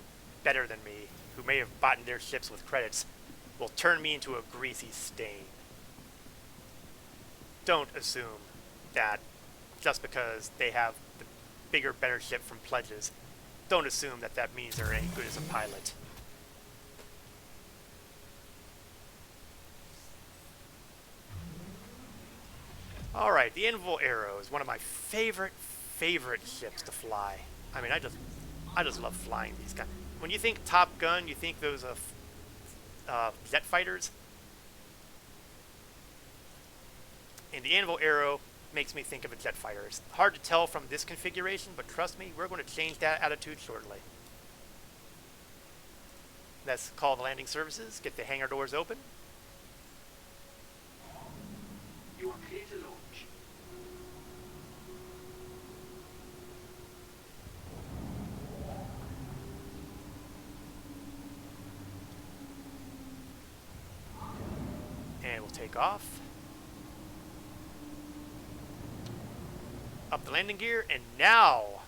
better than me, who may have bought their ships with credits, will turn me into a greasy stain. Don't assume that just because they have the bigger, better ship from pledges, don't assume that that means they're any good as a pilot. Alright, the Anvil Arrow is one of my favorite ships to fly. I mean, I just love flying these guys. When you think Top Gun, you think those jet fighters. And the Anvil Arrow makes me think of a jet fighter. It's hard to tell from this configuration, but trust me, we're going to change that attitude shortly. Let's call the landing services, get the hangar doors open. You are clear to launch. And we'll take off. Up the landing gear, and now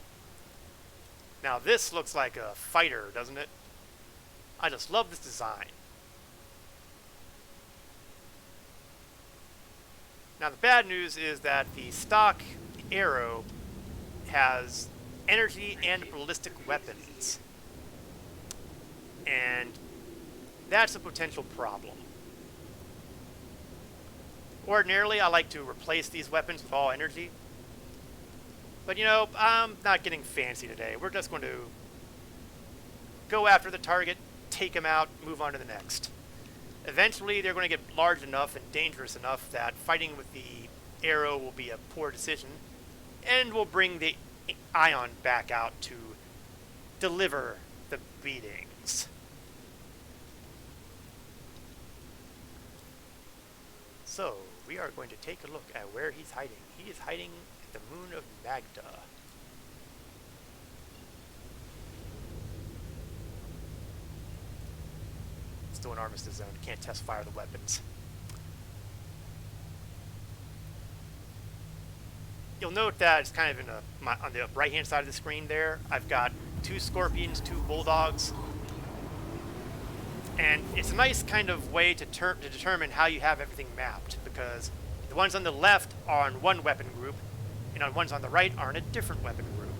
this looks like a fighter, doesn't it? I just love this design. Now the bad news is that the stock Arrow has energy and ballistic weapons, and that's a potential problem. Ordinarily, I like to replace these weapons with all energy. But, you know, I'm not getting fancy today. We're just going to go after the target, take him out, move on to the next. Eventually, they're going to get large enough and dangerous enough that fighting with the arrow will be a poor decision, and will bring the ion back out to deliver the beatings. So, we are going to take a look at where he's hiding. He is hiding at the moon of Magda. Still an armistice zone. Can't test fire the weapons. You'll note that it's kind of in on the right-hand side of the screen there. I've got 2 Scorpions, 2 Bulldogs. And it's a nice kind of way to determine how you have everything mapped, because the ones on the left are on one weapon group, and the ones on the right are in a different weapon group.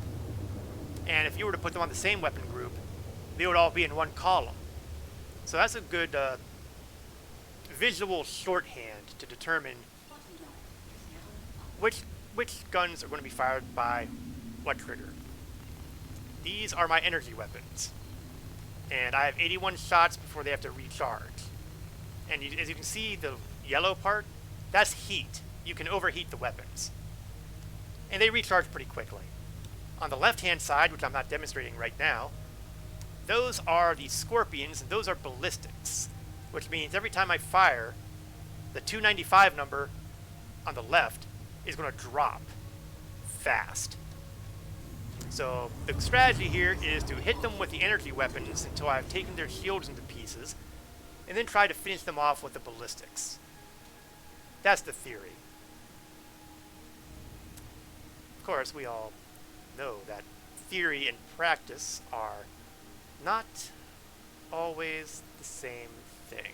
And if you were to put them on the same weapon group, they would all be in one column. So that's a good visual shorthand to determine which guns are going to be fired by what trigger. These are my energy weapons. And I have 81 shots before they have to recharge. And as you can see, the yellow part, that's heat. You can overheat the weapons. And they recharge pretty quickly. On the left-hand side, which I'm not demonstrating right now, those are the Scorpions, and those are ballistics. Which means every time I fire, the 295 number on the left is going to drop fast. So the strategy here is to hit them with the energy weapons until I've taken their shields into pieces, and then try to finish them off with the ballistics. That's the theory. Of course, we all know that theory and practice are not always the same thing.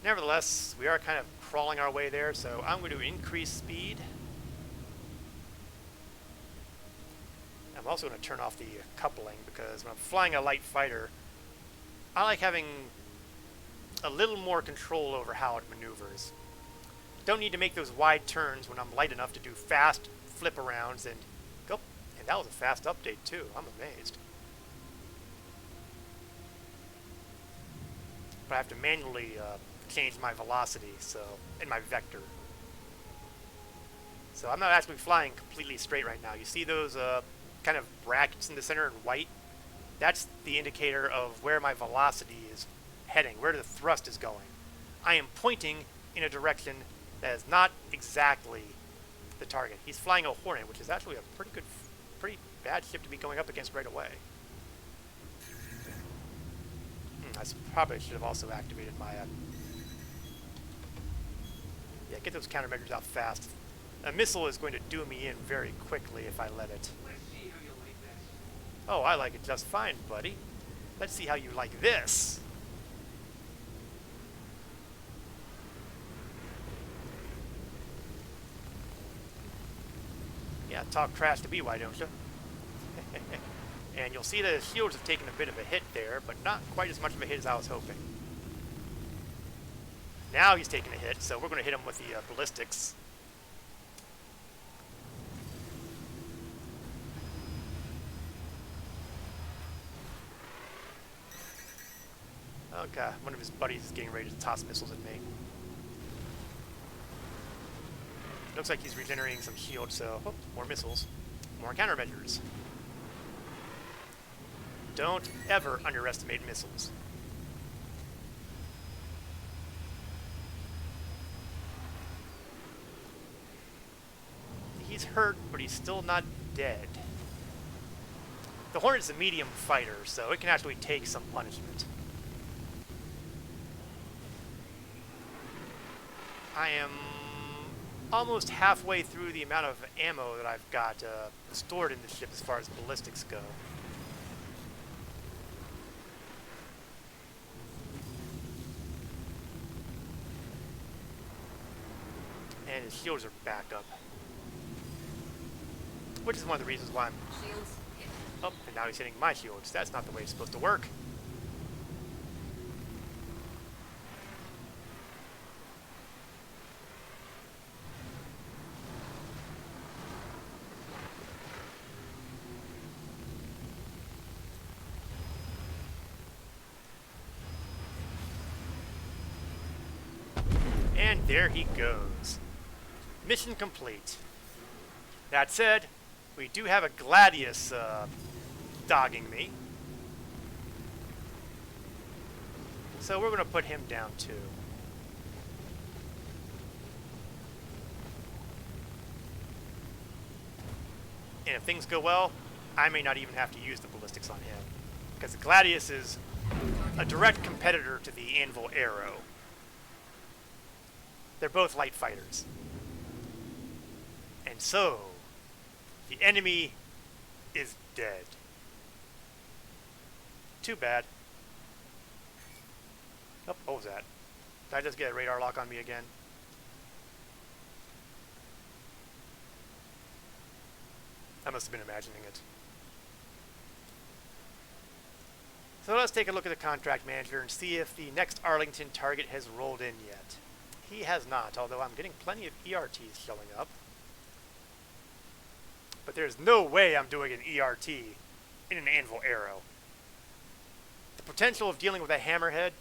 Nevertheless, we are kind of crawling our way there, so I'm going to increase speed. I'm also going to turn off the coupling, because when I'm flying a light fighter, I like having a little more control over how it maneuvers. Don't need to make those wide turns when I'm light enough to do fast flip arounds and go. And that was a fast update too. I'm amazed. But I have to manually change my velocity, so, and my vector. So I'm not actually flying completely straight right now. You see those kind of brackets in the center in white? That's the indicator of where my velocity is heading, where the thrust is going. I am pointing in a direction that is not exactly the target. He's flying a Hornet, which is actually a pretty bad ship to be going up against right away. I probably should have also activated my yeah, get those countermeasures out fast. A missile is going to do me in very quickly if I let it. Let's see how you like this. Oh, I like it just fine, buddy. Let's see how you like this. Yeah, talk trash to me, why don't you? And you'll see that his shields have taken a bit of a hit there, but not quite as much of a hit as I was hoping. Now he's taking a hit, so we're going to hit him with the ballistics. Okay, one of his buddies is getting ready to toss missiles at me. Looks like he's regenerating some shield, so more missiles, more countermeasures. Don't ever underestimate missiles. He's hurt, but he's still not dead. The Hornet's a medium fighter, so it can actually take some punishment. I am almost halfway through the amount of ammo that I've got stored in the ship as far as ballistics go. And his shields are back up. Which is one of the reasons why I'm... Shields hit. Oh, and now he's hitting my shields. That's not the way it's supposed to work. there he goes. Mission complete. That said, we do have a Gladius dogging me. So we're going to put him down too. And if things go well, I may not even have to use the ballistics on him. Because the Gladius is a direct competitor to the Anvil Arrow. They're both light fighters. And so, the enemy is dead. Too bad. Oh, what was that? Did I just get a radar lock on me again? I must have been imagining it. So let's take a look at the contract manager and see if the next Arlington target has rolled in yet. He has not, although I'm getting plenty of ERTs showing up. But there's no way I'm doing an ERT in an Anvil Arrow. The potential of dealing with a hammerhead?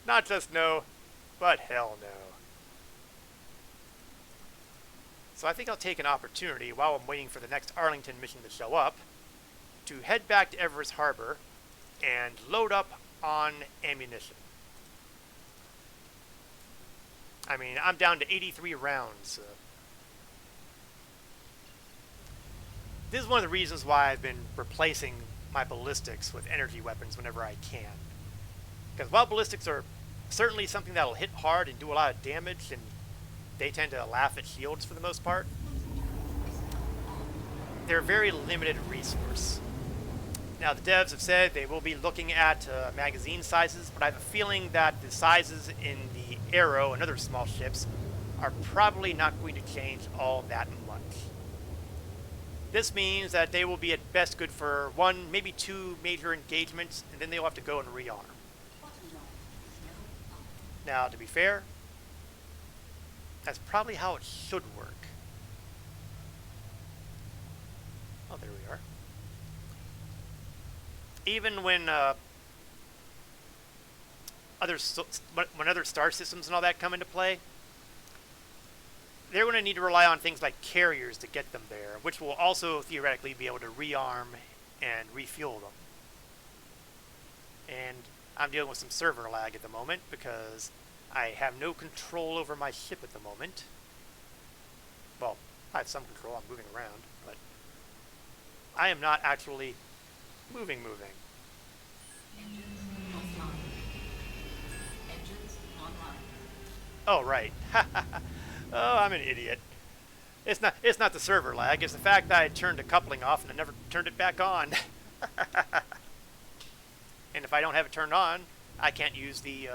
Not just no, but hell no. So I think I'll take an opportunity while I'm waiting for the next Arlington mission to show up to head back to Everest Harbor and load up on ammunition. I mean, I'm down to 83 rounds. This is one of the reasons why I've been replacing my ballistics with energy weapons whenever I can. Because while ballistics are certainly something that'll hit hard and do a lot of damage, and they tend to laugh at shields for the most part, they're a very limited resource. Now, the devs have said they will be looking at magazine sizes, but I have a feeling that the sizes in the Arrow and other small ships are probably not going to change all that much. This means that they will be at best good for one, maybe two major engagements, and then they'll have to go and rearm. Now, to be fair, that's probably how it should work. Oh, there we are. Even when other star systems and all that come into play, they're going to need to rely on things like carriers to get them there, which will also theoretically be able to rearm and refuel them. And I'm dealing with some server lag at the moment because I have no control over my ship at the moment. Well, I have some control, I'm moving around, but I am not actually moving. Engines offline. Engines online. Oh, right. Oh, I'm an idiot. It's not the server lag, it's the fact that I turned the coupling off and I never turned it back on. And if I don't have it turned on, I can't use the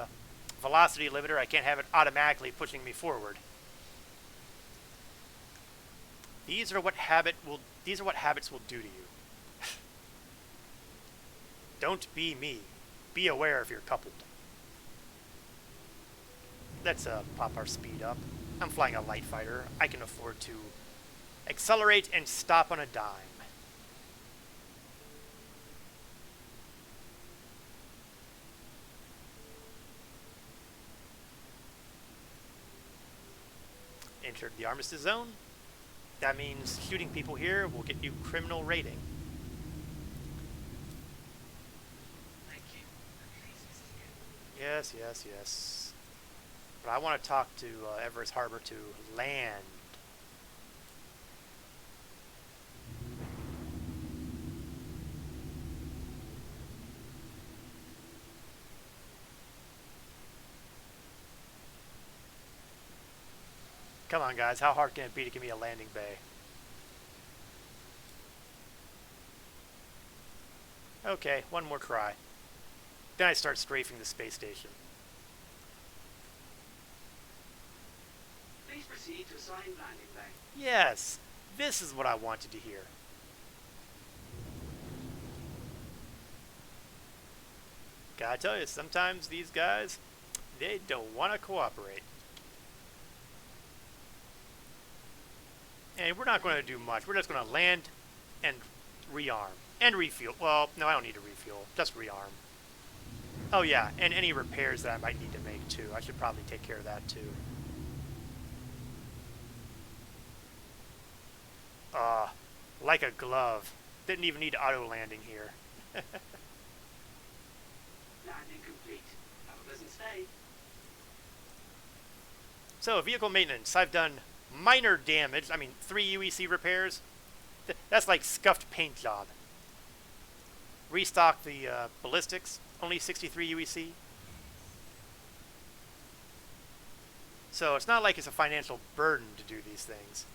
velocity limiter. I can't have it automatically pushing me forward. These are what habits will do to you. Don't be me. Be aware if you're coupled. Let's pop our speed up. I'm flying a light fighter. I can afford to accelerate and stop on a dime. Entered the armistice zone. That means shooting people here will get you criminal rating. Thank you. At least this is good. Yes. But I want to talk to Everest Harbor to land. Come on, guys. How hard can it be to give me a landing bay? Okay, one more try. Then I start strafing the space station. Please proceed to assigned landing bay. Yes, this is what I wanted to hear. Gotta tell you, sometimes these guys, they don't want to cooperate. And we're not going to do much. We're just going to land and rearm. And refuel. Well, no, I don't need to refuel. Just rearm. Oh yeah, and any repairs that I might need to make too. I should probably take care of that too. Like a glove. Didn't even need auto landing here. Landing complete. Have a pleasant stay. So, vehicle maintenance. I've done minor damage. I mean, 3 UEC repairs. That's like scuffed paint job. Restock the ballistics. Only 63 UEC. So, it's not like it's a financial burden to do these things.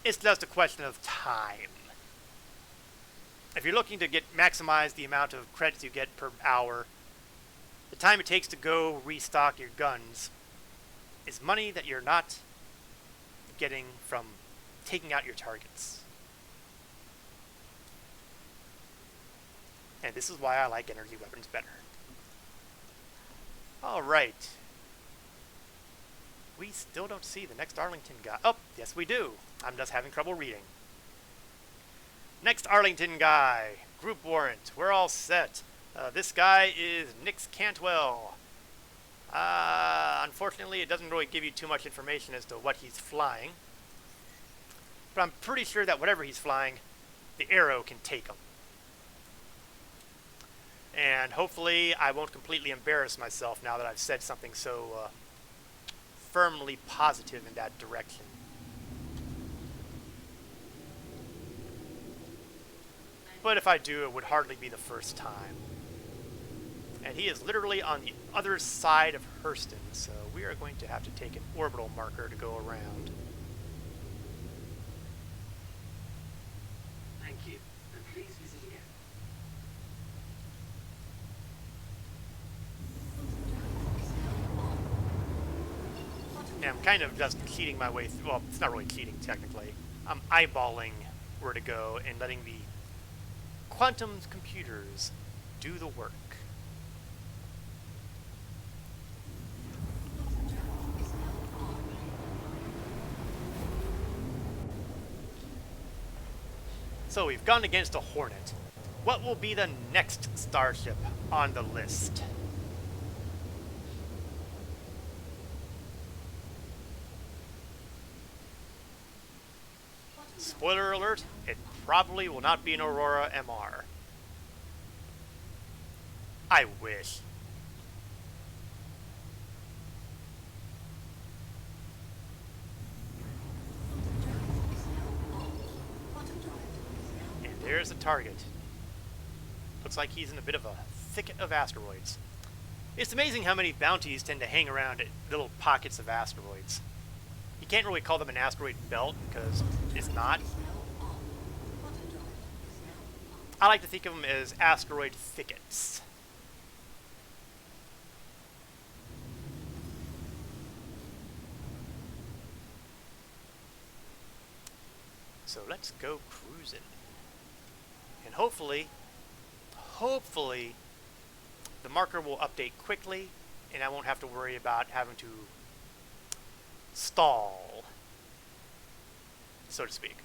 It's just a question of time. If you're looking to maximize the amount of credits you get per hour, the time it takes to go restock your guns is money that you're not getting from taking out your targets. And this is why I like energy weapons better. Alright. We still don't see the next Arlington guy. Oh, yes we do. I'm just having trouble reading. Next Arlington guy. Group warrant. We're all set. This guy is Nix Cantwell. Unfortunately, it doesn't really give you too much information as to what he's flying. But I'm pretty sure that whatever he's flying, the Arrow can take him. And hopefully I won't completely embarrass myself now that I've said something so firmly positive in that direction. But if I do, it would hardly be the first time. And he is literally on the other side of Hurston, so we are going to have to take an orbital marker to go around. Thank you. And please visit again. Yeah, I'm kind of just cheating my way through. Well, it's not really cheating, technically. I'm eyeballing where to go and letting the quantum computers do the work. So we've gone against a Hornet. What will be the next starship on the list? Spoiler alert, it probably will not be an Aurora MR. I wish. And there's the target. Looks like he's in a bit of a thicket of asteroids. It's amazing how many bounties tend to hang around little pockets of asteroids. You can't really call them an asteroid belt because it's not. I like to think of them as asteroid thickets. So let's go cruising. And hopefully, the marker will update quickly and I won't have to worry about having to stall, so to speak.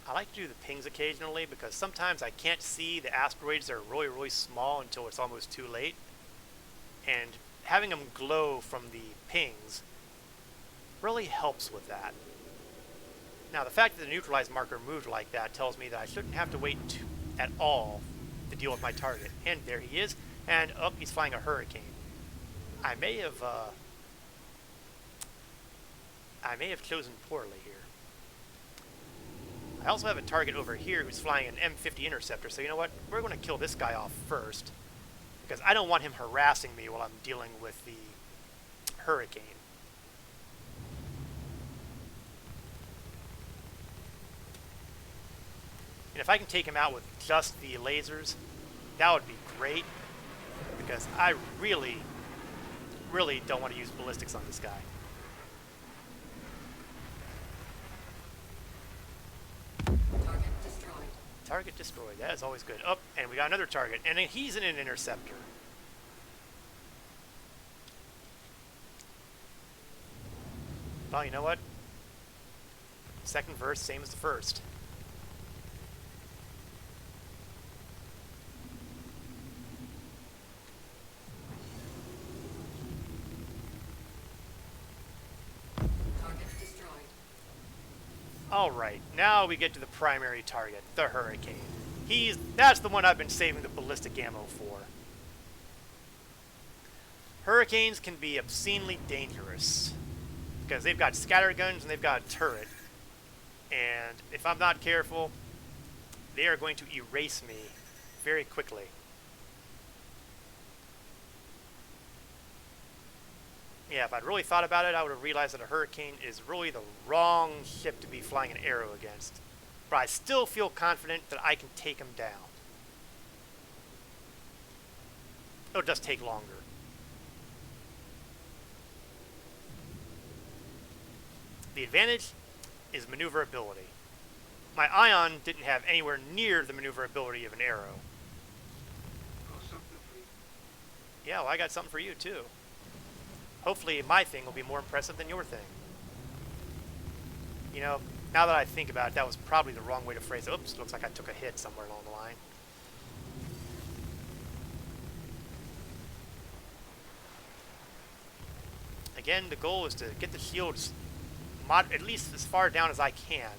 I like to do the pings occasionally because sometimes I can't see the asteroids that are really, really small until it's almost too late. And having them glow from the pings really helps with that. Now, the fact that the neutralized marker moved like that tells me that I shouldn't have to wait at all to deal with my target. And there he is. And, oh, he's flying a Hurricane. I may have chosen poorly here. I also have a target over here who's flying an M50 Interceptor, so you know what? We're going to kill this guy off first, because I don't want him harassing me while I'm dealing with the Hurricane. And if I can take him out with just the lasers, that would be great, because I really, really don't want to use ballistics on this guy. Target destroyed. Target destroyed. That is always good. Oh, and we got another target, and he's in an interceptor. Well, you know what? Second verse, same as the first. Alright, now we get to the primary target, the Hurricane. That's the one I've been saving the ballistic ammo for. Hurricanes can be obscenely dangerous because they've got scatter guns and they've got a turret. And if I'm not careful, they are going to erase me very quickly. Yeah, if I'd really thought about it, I would have realized that a Hurricane is really the wrong ship to be flying an arrow against. But I still feel confident that I can take him down. It'll just take longer. The advantage is maneuverability. My Ion didn't have anywhere near the maneuverability of an arrow. Got something for you. Yeah, well, I got something for you, too. Hopefully my thing will be more impressive than your thing. You know, now that I think about it, that was probably the wrong way to phrase it. Oops, looks like I took a hit somewhere along the line. Again, the goal is to get the shields at least as far down as I can.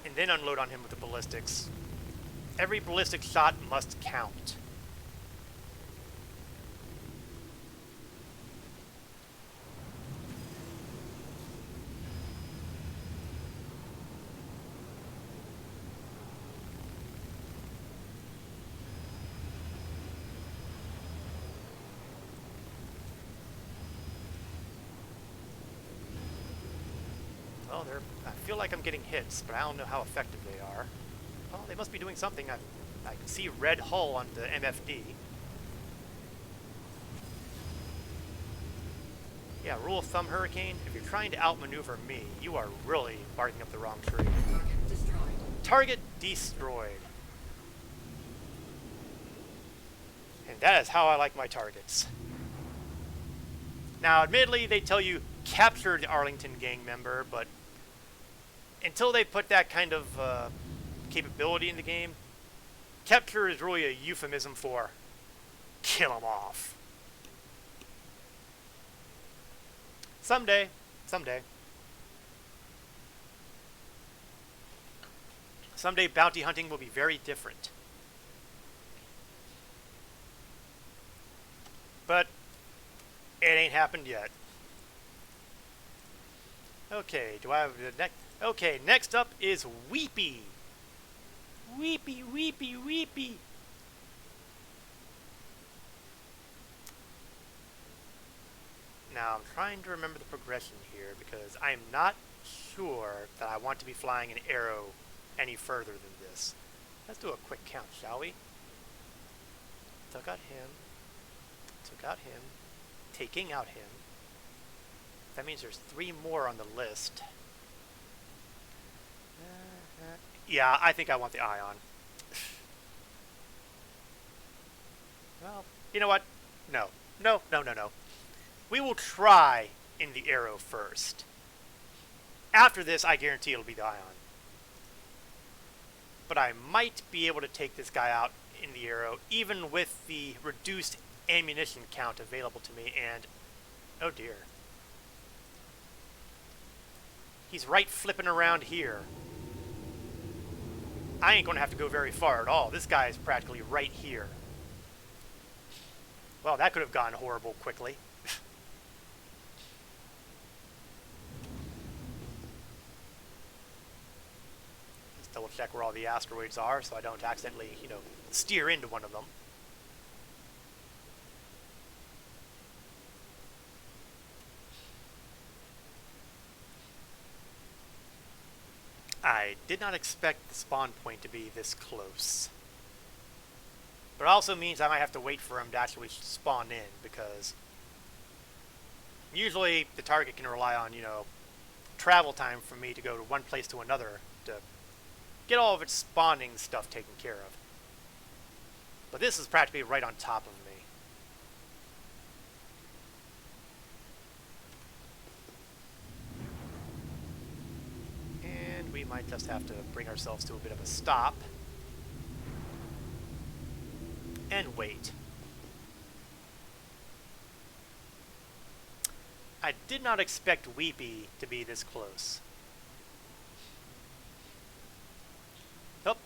And then unload on him with the ballistics. Every ballistic shot must count. Well, I feel like I'm getting hits, but I don't know how effective they are. Well, they must be doing something. I can see red hull on the MFD. Yeah, rule of thumb, Hurricane, if you're trying to outmaneuver me, you are really barking up the wrong tree. Target destroyed. Target destroyed. And that is how I like my targets. Now, admittedly, they tell you capture the Arlington gang member, but until they put that kind of capability in the game, capture is really a euphemism for kill them off. Someday. Someday bounty hunting will be very different. But it ain't happened yet. Okay, do I have the next? Okay, next up is Weepy. Weepy, Weepy, Weepy. Now, I'm trying to remember the progression here because I'm not sure that I want to be flying an arrow any further than this. Let's do a quick count, shall we? Took out him. Took out him. Taking out him. That means there's 3 more on the list. Yeah, I think I want the Ion. Well, you know what? No. No. We will try in the arrow first. After this, I guarantee it'll be the Ion. But I might be able to take this guy out in the arrow, even with the reduced ammunition count available to me, and oh dear. He's right flipping around here. I ain't going to have to go very far at all. This guy is practically right here. Well, that could have gone horrible quickly. Let's double check where all the asteroids are so I don't accidentally, steer into one of them. I did not expect the spawn point to be this close. But it also means I might have to wait for him to actually spawn in, because usually the target can rely on, travel time for me to go to one place to another to get all of its spawning stuff taken care of. But this is practically right on top of me. We might just have to bring ourselves to a bit of a stop and wait. I did not expect Weepy to be this close. Oh,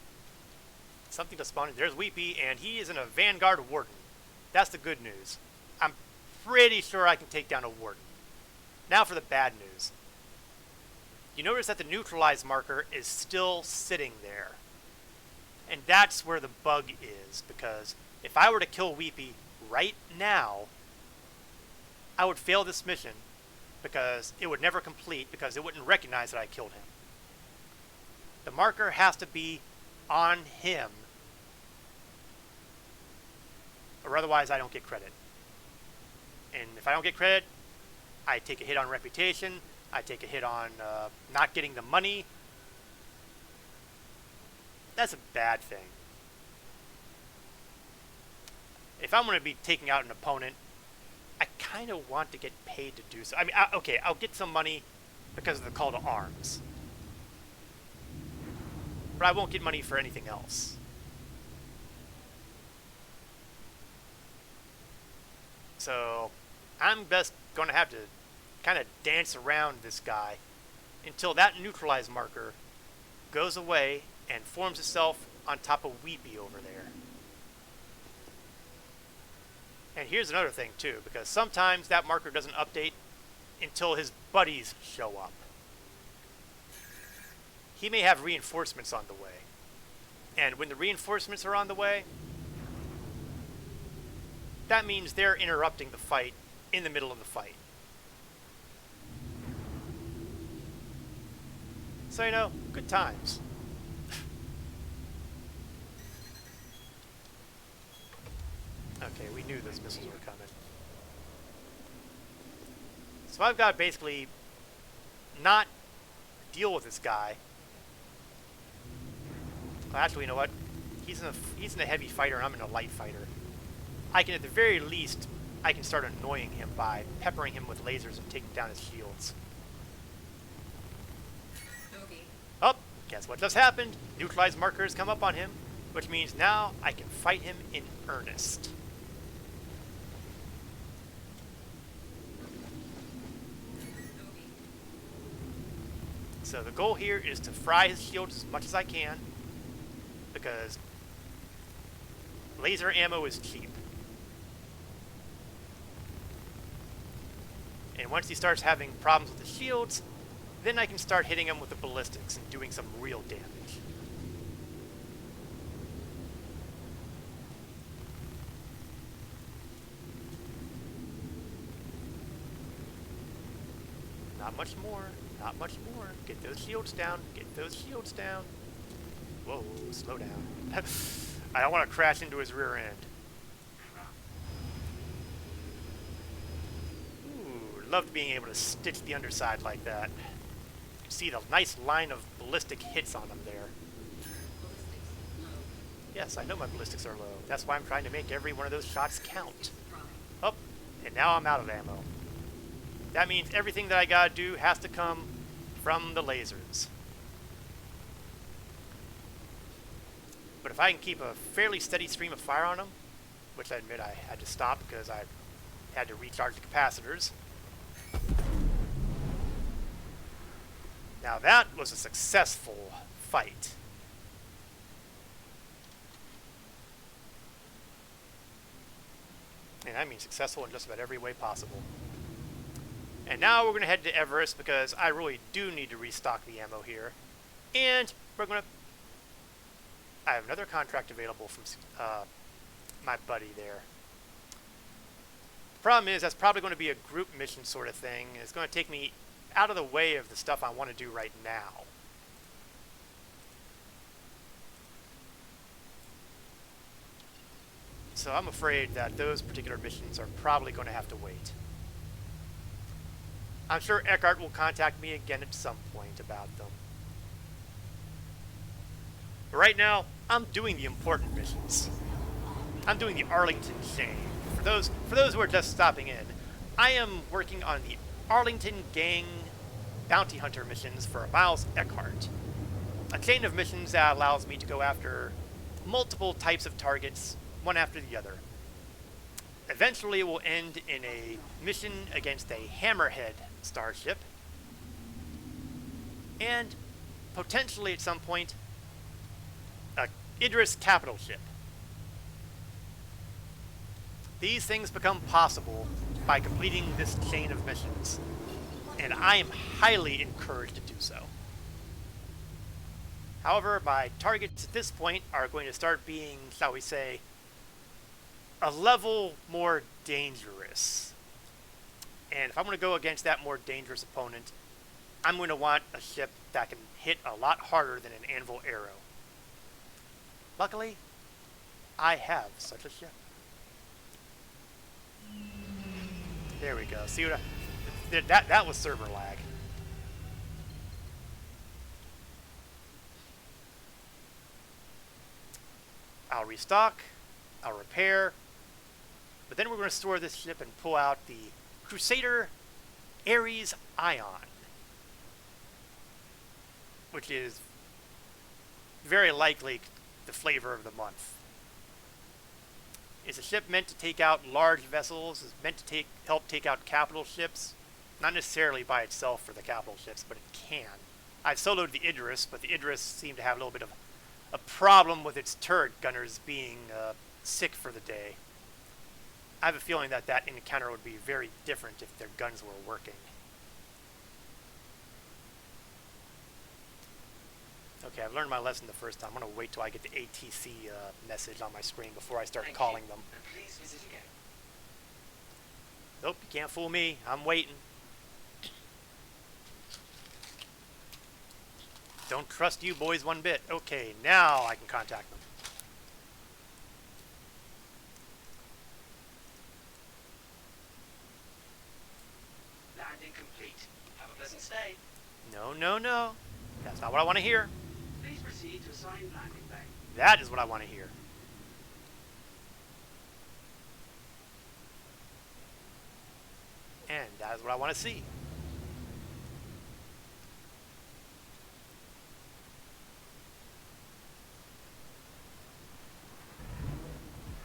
something to spawn in. There's Weepy, and he is in a Vanguard Warden. That's the good news. I'm pretty sure I can take down a Warden. Now for the bad news. You notice that the neutralize marker is still sitting there. And that's where the bug is, because if I were to kill Weepy right now, I would fail this mission because it would never complete because it wouldn't recognize that I killed him. The marker has to be on him, or otherwise I don't get credit. And if I don't get credit, I take a hit on reputation, I take a hit on not getting the money. That's a bad thing. If I'm going to be taking out an opponent, I kind of want to get paid to do so. I mean, okay, I'll get some money because of the call to arms. But I won't get money for anything else. So, I'm best going to have to kind of dance around this guy until that neutralize marker goes away and forms itself on top of Weepy over there. And here's another thing too, because sometimes that marker doesn't update until his buddies show up. He may have reinforcements on the way. And when the reinforcements are on the way, that means they're interrupting the fight in the middle of the fight. So, you know, good times. Okay, we knew those missiles were coming. So I've got to basically not deal with this guy. Well, actually, you know what? He's in a heavy fighter and I'm in a light fighter. I can, at the very least, I can start annoying him by peppering him with lasers and taking down his shields. Bogey. Oh, guess what just happened? Neutralized markers come up on him, which means now I can fight him in earnest. Bogey. So the goal here is to fry his shields as much as I can, because laser ammo is cheap. And once he starts having problems with the shields, then I can start hitting him with the ballistics and doing some real damage. Not much more. Not much more. Get those shields down. Get those shields down. Whoa, slow down. I don't want to crash into his rear end. Ooh, loved being able to stitch the underside like that. You can see the nice line of ballistic hits on them there. Ballistics low. Yes, I know my ballistics are low. That's why I'm trying to make every one of those shots count. It's the prime. Oh, and now I'm out of ammo. That means everything that I gotta do has to come from the lasers. But if I can keep a fairly steady stream of fire on them, which I admit I had to stop because I had to recharge the capacitors. Now that was a successful fight. And I mean successful in just about every way possible. And now we're going to head to Everest because I really do need to restock the ammo here. And we're going to... I have another contract available from my buddy there. The problem is that's probably going to be a group mission sort of thing. It's going to take me out of the way of the stuff I want to do right now. So I'm afraid that those particular missions are probably going to have to wait. I'm sure Eckhart will contact me again at some point about them. But right now, I'm doing the important missions. I'm doing the Arlington chain. For those who are just stopping in, I am working on the Arlington Gang Bounty Hunter missions for Miles Eckhart. A chain of missions that allows me to go after multiple types of targets, one after the other. eventually will end in a mission against a Hammerhead starship, and potentially at some point a Idris capital ship. These things become possible by completing this chain of missions, and I am highly encouraged to do so. However, my targets at this point are going to start being, shall we say, a level more dangerous. And if I'm going to go against that more dangerous opponent, I'm going to want a ship that can hit a lot harder than an anvil arrow. Luckily, I have such a ship. There we go. See what that was server lag. I'll restock, I'll repair, but then we're going to store this ship and pull out the Crusader Ares Ion, which is very likely the flavor of the month. It's a ship meant to take out large vessels, is meant to help take out capital ships, not necessarily by itself for the capital ships, but it can. I've soloed the Idris, but the Idris seemed to have a little bit of a problem with its turret gunners being sick for the day. I have a feeling that that encounter would be very different if their guns were working. Okay, I've learned my lesson the first time. I'm going to wait till I get the ATC message on my screen before I start calling them. Please visit again. Nope, you can't fool me. I'm waiting. Don't trust you boys one bit. Okay, now I can contact them. Landing complete. Have a pleasant stay. No, no, no. That's not what I want to hear. Please proceed to assigned landing bay. That is what I want to hear. And that is what I want to see.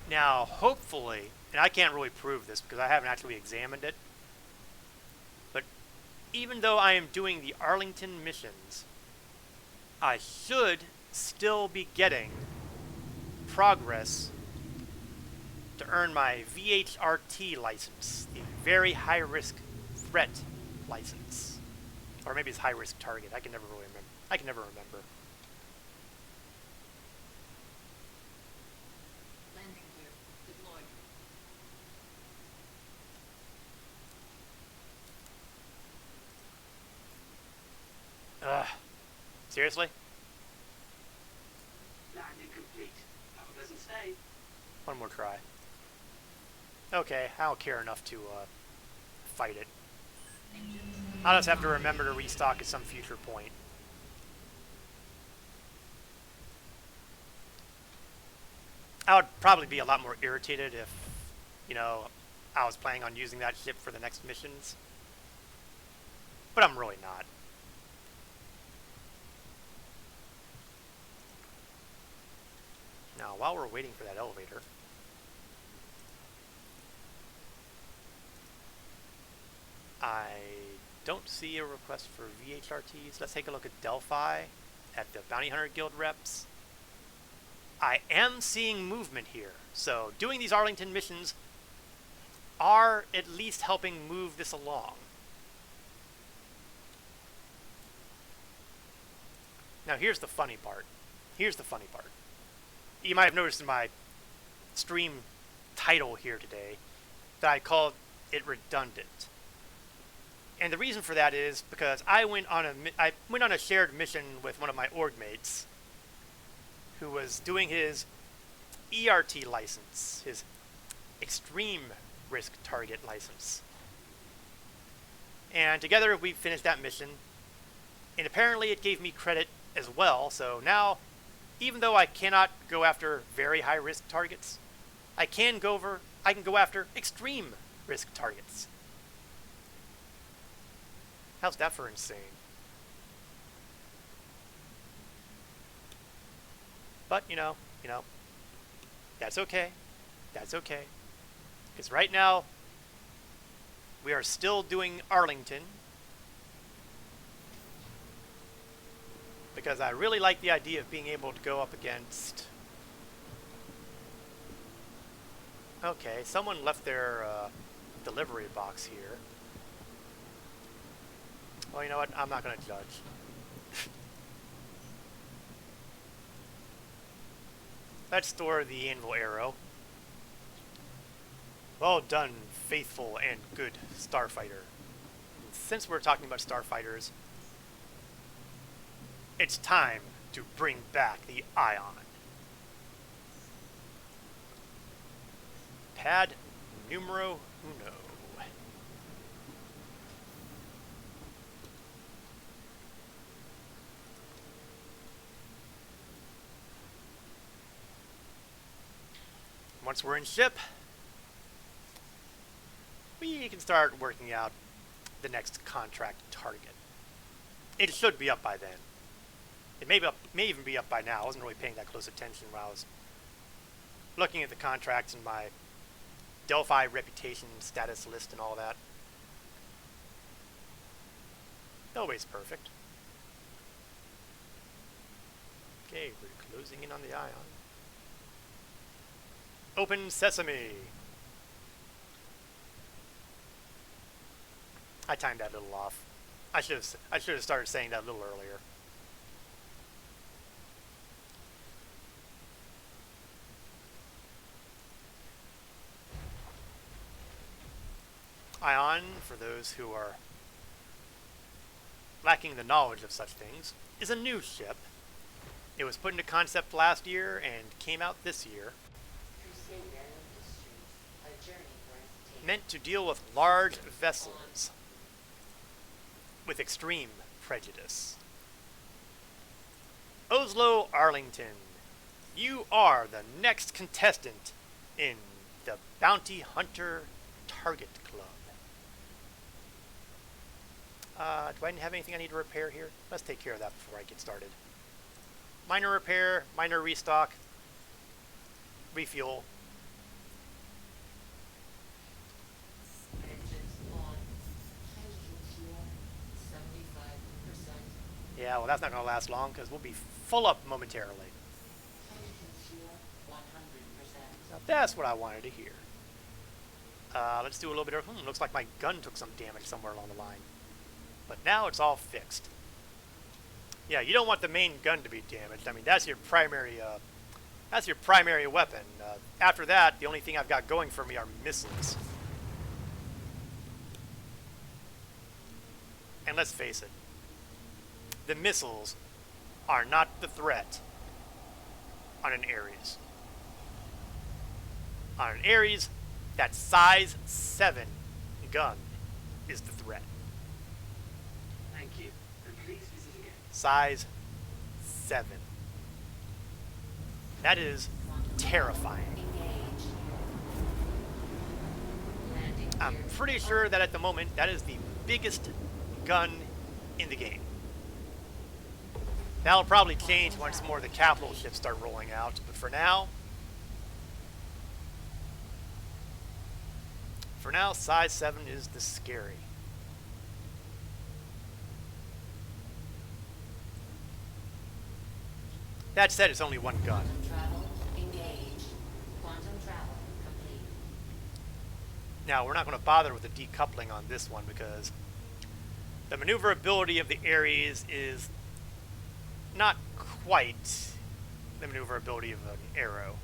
Now, hopefully, and I can't really prove this because I haven't actually examined it, but even though I am doing the Arlington missions, I should still be getting progress to earn my VHRT license, the Very High Risk Threat license. Or maybe it's High Risk Target. I can never really remember. I can never remember. Landing gear deployed. Seriously? Landing complete. Have a pleasant stay. One more try. Okay, I don't care enough to fight it. I'll just have to remember to restock at some future point. I would probably be a lot more irritated if, you know, I was planning on using that ship for the next missions. But I'm really not. Now, while we're waiting for that elevator, I don't see a request for VHRTs. Let's take a look at Delphi, at the Bounty Hunter Guild reps. I am seeing movement here, so doing these Arlington missions are at least helping move this along. Now here's the funny part. Here's the funny part. You might have noticed in my stream title here today that I called it redundant. And the reason for that is because I went on a shared mission with one of my org mates who was doing his ERT license, his extreme risk target license. And together we finished that mission, and apparently it gave me credit as well. So now, even though I cannot go after very high risk targets, I can go after extreme risk targets. How's that for insane? But, you know, that's okay. That's okay. Because right now, we are still doing Arlington. Because I really like the idea of being able to go up against... Okay, someone left their delivery box here. Well, you know what? I'm not going to judge. Let's store the anvil arrow. Well done, faithful and good starfighter. Since we're talking about starfighters, it's time to bring back the Ion. Pad numero uno. Once we're in ship, we can start working out the next contract target. It should be up by then. It may even be up by now. I wasn't really paying that close attention while I was looking at the contracts and my Delphi reputation status list and all that. Always perfect. Okay, we're closing in on the Ion. Open sesame. I timed that a little off. I should have started saying that a little earlier. Ion, for those who are lacking the knowledge of such things, is a new ship. It was put into concept last year and came out this year. Meant to deal with large vessels with extreme prejudice. Oslo Arlington, you are the next contestant in the Bounty Hunter Target Club. Do I have anything I need to repair here? Let's take care of that before I get started. Minor repair, minor restock, refuel. Yeah, well, that's not going to last long because we'll be full up momentarily. Now, that's what I wanted to hear. Let's do a little bit of... looks like my gun took some damage somewhere along the line. But now it's all fixed. Yeah, you don't want the main gun to be damaged. I mean, that's your primary weapon. After that, the only thing I've got going for me are missiles. And let's face it, the missiles are not the threat on an Ares. On an Ares, that size 7 gun is the threat. Thank you. And please visit again. Size 7. That is terrifying. I'm pretty sure that at the moment, that is the biggest gun in the game. That'll probably change once more the capital ships start rolling out, but for now, size 7 is the scary. That said, it's only one gun. Travel engaged. Quantum travel complete. Now, we're not going to bother with the decoupling on this one because the maneuverability of the Ares is not quite the maneuverability of an arrow.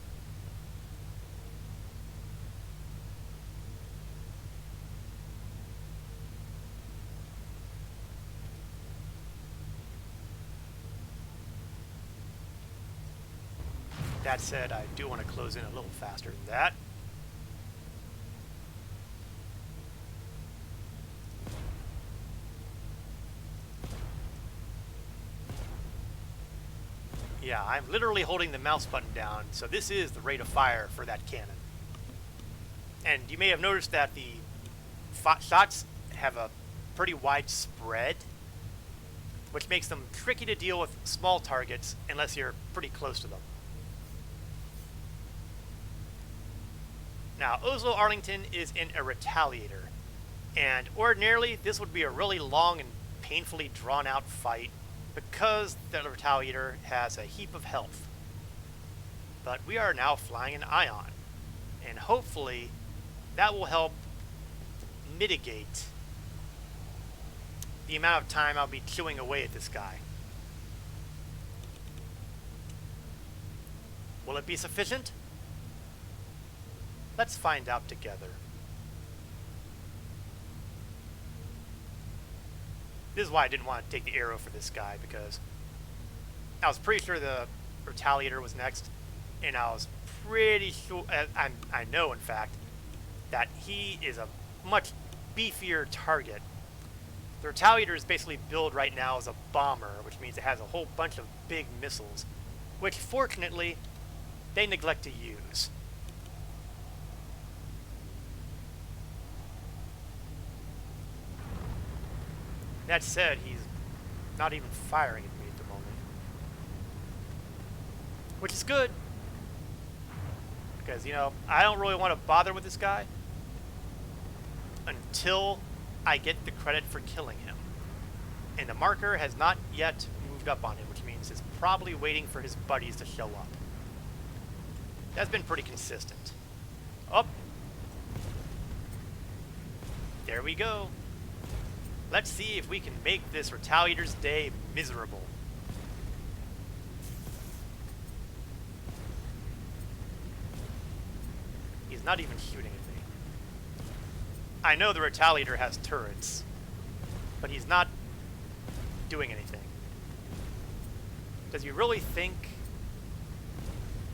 That said, I do want to close in a little faster than that. Yeah, I'm literally holding the mouse button down, so this is the rate of fire for that cannon. And you may have noticed that the shots have a pretty wide spread, which makes them tricky to deal with small targets unless you're pretty close to them. Now, Oslo Arlington is in a retaliator, and ordinarily this would be a really long and painfully drawn out fight because the retaliator has a heap of health. But we are now flying an Ion, and hopefully that will help mitigate the amount of time I'll be chewing away at this guy. Will it be sufficient? Let's find out together. This is why I didn't want to take the arrow for this guy, because I was pretty sure the retaliator was next, and I was pretty sure, I know in fact, that he is a much beefier target. The retaliator is basically billed right now as a bomber, which means it has a whole bunch of big missiles, which fortunately they neglect to use. That said, he's not even firing at me at the moment, which is good, because, you know, I don't really want to bother with this guy until I get the credit for killing him. And the marker has not yet moved up on him, which means he's probably waiting for his buddies to show up. That's been pretty consistent. Oh! There we go. Let's see if we can make this retaliator's day miserable. He's not even shooting at me. I know the retaliator has turrets, but he's not doing anything. Does he really think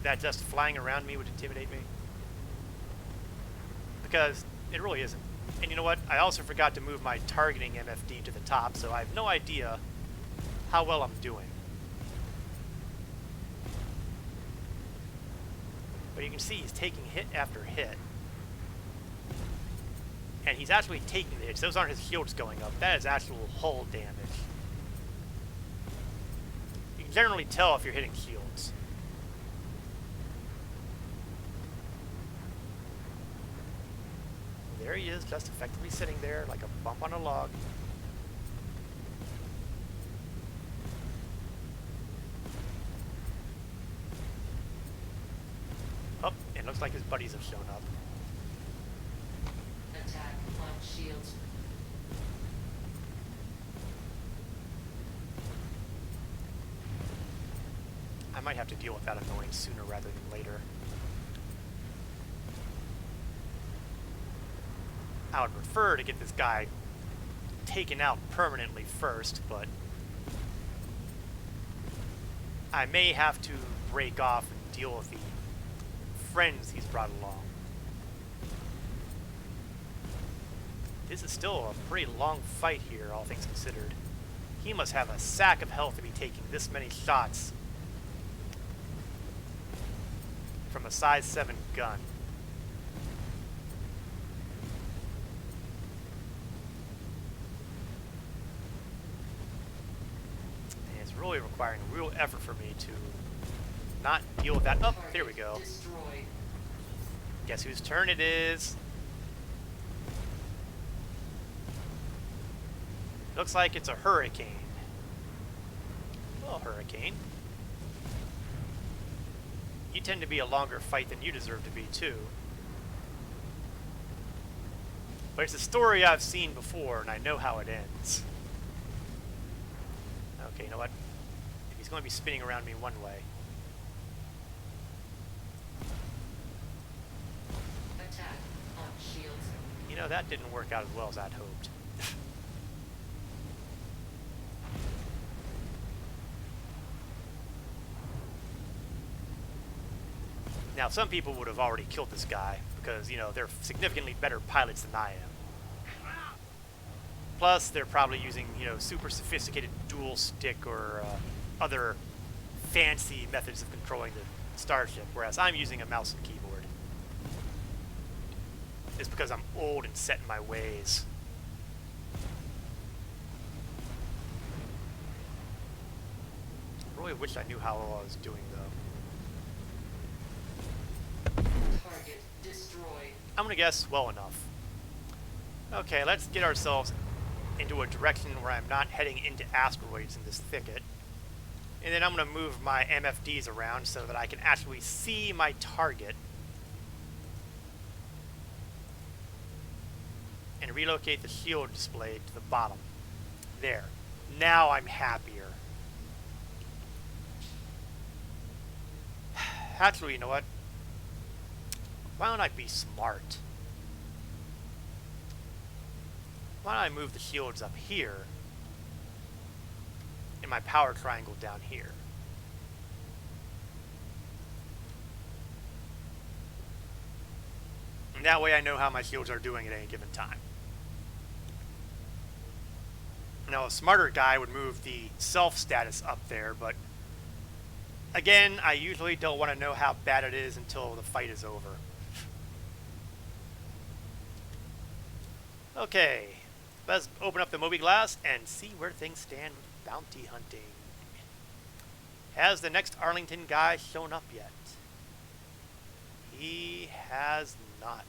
that just flying around me would intimidate me? Because it really isn't. And you know what? I also forgot to move my targeting MFD to the top, so I have no idea how well I'm doing. But you can see he's taking hit after hit. And he's actually taking the hits. Those aren't his shields going up. That is actual hull damage. You can generally tell if you're hitting shields. There he is, just effectively sitting there like a bump on a log. Oh, and it looks like his buddies have shown up. Attack on shields. I might have to deal with that annoyance sooner rather than later. I would prefer to get this guy taken out permanently first, but I may have to break off and deal with the friends he's brought along. This is still a pretty long fight here, all things considered. He must have a sack of health to be taking this many shots from a size 7 gun. Really requiring real effort for me to not deal with that. Oh, there we go. Destroyed. Guess whose turn it is? Looks like it's a hurricane. Well, hurricane. You tend to be a longer fight than you deserve to be, too. But it's a story I've seen before, and I know how it ends. Okay, you know what? He's going to be spinning around me one way. Attack on shields. You know, that didn't work out as well as I'd hoped. Now, some people would have already killed this guy because, you know, they're significantly better pilots than I am. Plus, they're probably using, you know, super sophisticated dual stick or other fancy methods of controlling the starship, whereas I'm using a mouse and keyboard. It's because I'm old and set in my ways. I really wish I knew how well I was doing, though. Target destroyed. I'm gonna guess well enough. Okay, let's get ourselves into a direction where I'm not heading into asteroids in this thicket. And then I'm gonna move my MFDs around so that I can actually see my target. And relocate the shield display to the bottom. There. Now I'm happier. Actually, you know what? Why don't I be smart? Why don't I move the shields up here and my power triangle down here? And that way I know how my shields are doing at any given time. Now, a smarter guy would move the self status up there, but again, I usually don't want to know how bad it is until the fight is over. Okay, let's open up the Moby Glass and see where things stand with bounty hunting. Has the next Arlington guy shown up yet? He has not.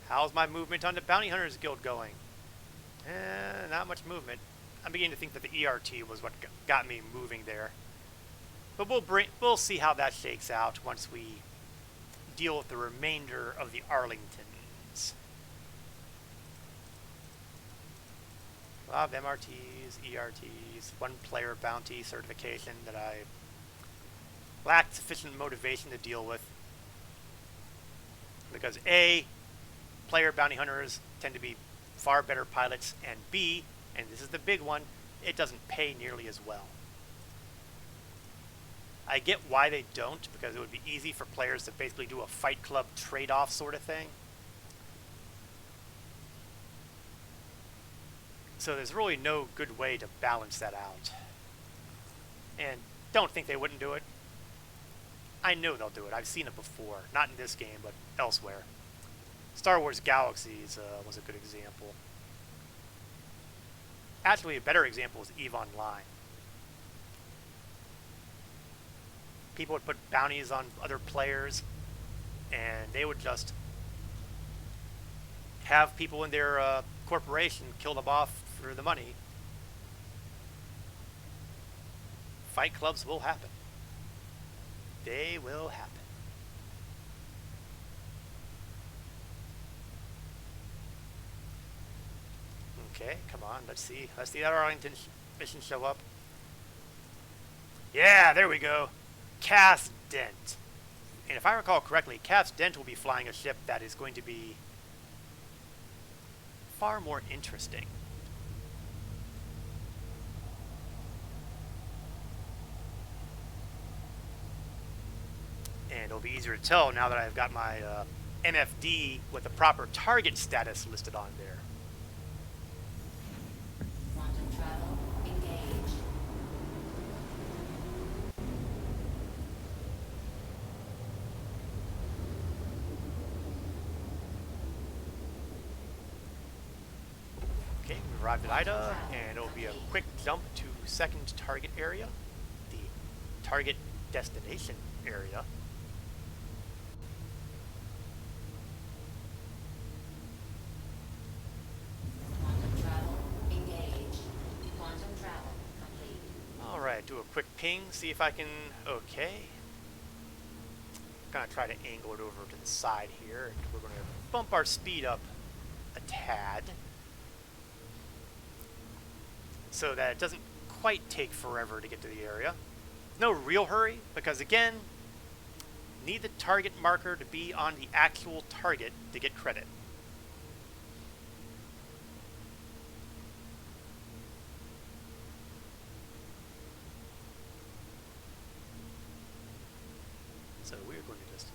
How's my movement on the Bounty Hunters Guild going? Not much movement. I'm beginning to think that the ERT was what got me moving there. But we'll see how that shakes out once we deal with the remainder of the Arlingtons. A lot of MRTs, ERTs, one player bounty certification that I lacked sufficient motivation to deal with. Because A, player bounty hunters tend to be far better pilots, and B, and this is the big one, it doesn't pay nearly as well. I get why they don't, because it would be easy for players to basically do a Fight Club trade-off sort of thing. So there's really no good way to balance that out. And don't think they wouldn't do it. I know they'll do it. I've seen it before. Not in this game, but elsewhere. Star Wars Galaxies was a good example. Actually, a better example is EVE Online. People would put bounties on other players, and they would just have people in their corporation kill them off for the money. Fight clubs will happen. They will happen. Okay, come on, let's see that Arlington mission show up. Yeah, there we go. Cass Dent. And if I recall correctly, Cass Dent will be flying a ship that is going to be far more interesting. And it'll be easier to tell now that I've got my MFD with the proper target status listed on there. Quantum travel engaged. Okay, we arrived at Ida, and it'll be a quick jump to second target area, the target destination area. Quantum travel engaged. Quantum travel complete. Alright, do a quick ping, see if I can... Okay. Gonna try to angle it over to the side here, and we're gonna bump our speed up a tad, so that it doesn't quite take forever to get to the area. No real hurry, because again, need the target marker to be on the actual target to get credit. So we're going to just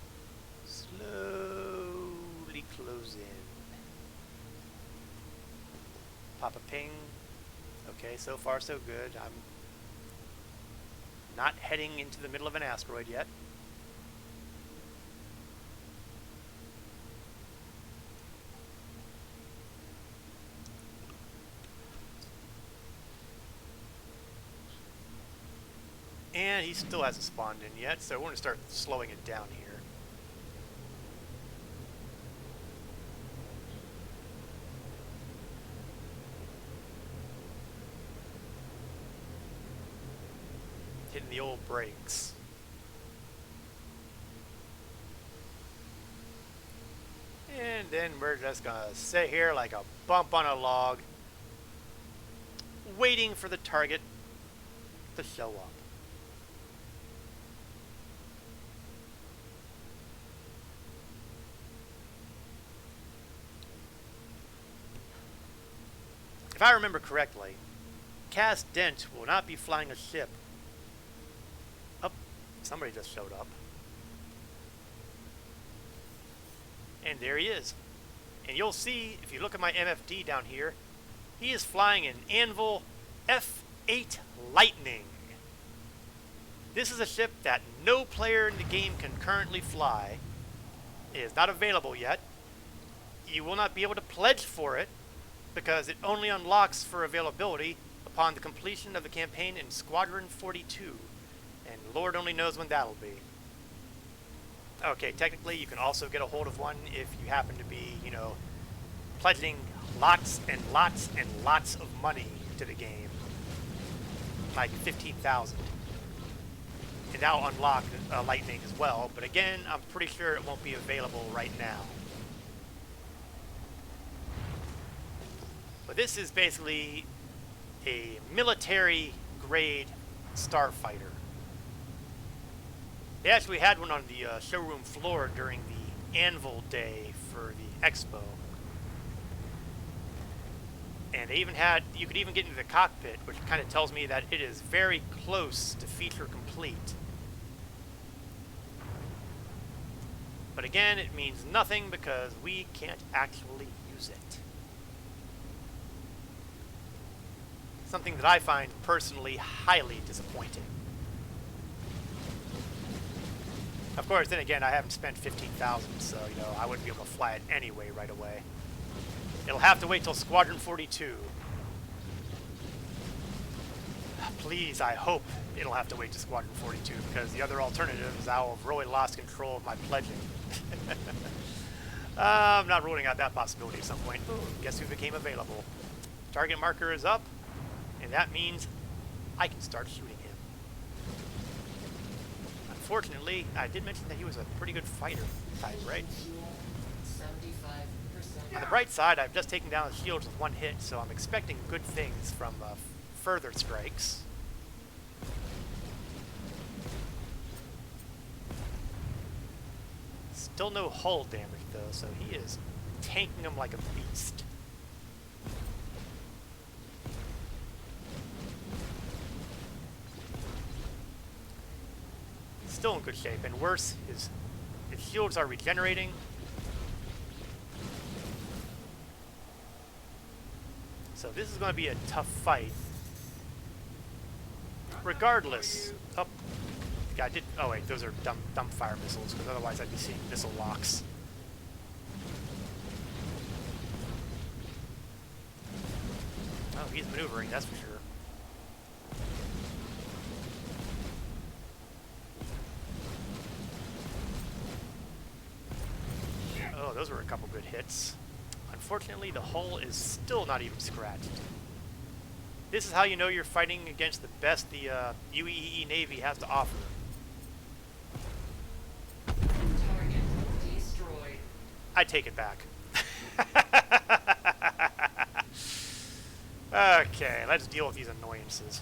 slowly close in. Pop a ping. Okay, so far so good. I'm not heading into the middle of an asteroid yet. And he still hasn't spawned in yet, so we're going to start slowing it down here. hitting the old brakes. And then we're just gonna sit here like a bump on a log, waiting for the target to show up. If I remember correctly, Cass Dent will not be flying a ship. Oh, somebody just showed up. And there he is. And you'll see, if you look at my MFD down here, he is flying an Anvil F8 Lightning. This is a ship that no player in the game can currently fly. It is not available yet. You will not be able to pledge for it, because it only unlocks for availability upon the completion of the campaign in Squadron 42. And Lord only knows when that'll be. Okay, technically you can also get a hold of one if you happen to be, you know, pledging lots and lots and lots of money to the game. Like 15,000. And that'll unlock Lightning as well, but again, I'm pretty sure it won't be available right now. But this is basically a military-grade starfighter. They actually had one on the showroom floor during the Anvil Day for the Expo. And they even had, you could even get into the cockpit, which kind of tells me that it is very close to feature complete. But again, it means nothing because we can't actually use it. Something that I find personally highly disappointing. Of course, then again, I haven't spent 15,000, so, you know, I wouldn't be able to fly it anyway right away. It'll have to wait till Squadron 42. Please, I hope it'll have to wait to Squadron 42, because the other alternative is I'll have really lost control of my pledging. I'm not ruling out that possibility at some point. Ooh, guess who became available? Target marker is up, and that means I can start shooting him. Unfortunately, I did mention that he was a pretty good fighter type, right? 75%. On the bright side, I've just taken down his shields with one hit, so I'm expecting good things from further strikes. Still no hull damage, though, so he is tanking him like a beast. Still in good shape, and worse, his shields are regenerating. So this is going to be a tough fight. Regardless, oh, the guy did. Oh wait, those are dumb fire missiles, because otherwise I'd be seeing missile locks. Oh, he's maneuvering, that's for sure. Oh, those were a couple good hits. Unfortunately, the hull is still not even scratched. This is how you know you're fighting against the best the UEE Navy has to offer. Target destroyed. I take it back. Okay, let's deal with these annoyances.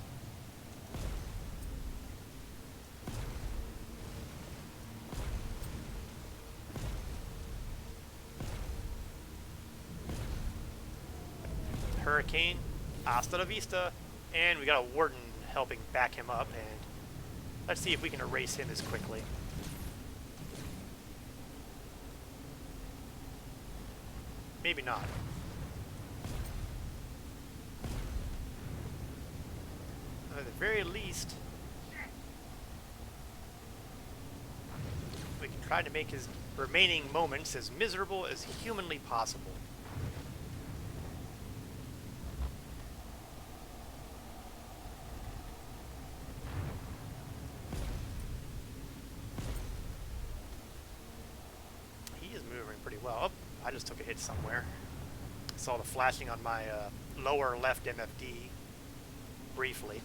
Hurricane, hasta la vista, and we got a Warden helping back him up, and let's see if we can erase him as quickly. Maybe not. At the very least, we can try to make his remaining moments as miserable as humanly possible. Well, oh, I just took a hit somewhere. Saw the flashing on my lower left MFD briefly.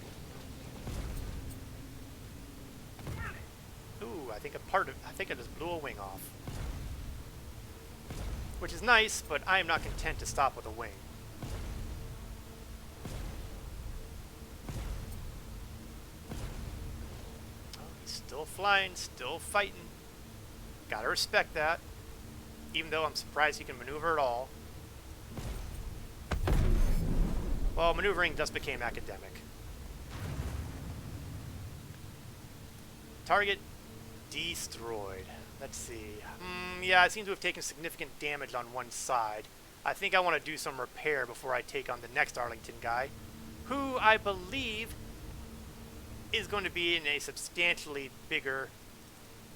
I think I think I just blew a wing off. Which is nice, but I am not content to stop with a wing. Oh, he's still flying, still fighting. Gotta respect that. Even though I'm surprised he can maneuver at all. Well, maneuvering just became academic. Target destroyed. Let's see. Yeah, I seem to have taken significant damage on one side. I think I want to do some repair before I take on the next Arlington guy, who I believe is going to be in a substantially bigger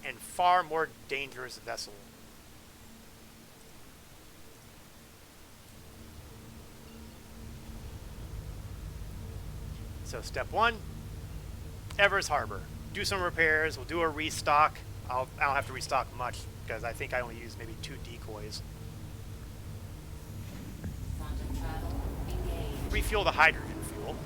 and far more dangerous vessel. So step one, Evers Harbor. Do some repairs, we'll do a restock. I don't have to restock much because I think I only use maybe 2 decoys. Quantum travel engaged. Refuel the hydrogen fuel.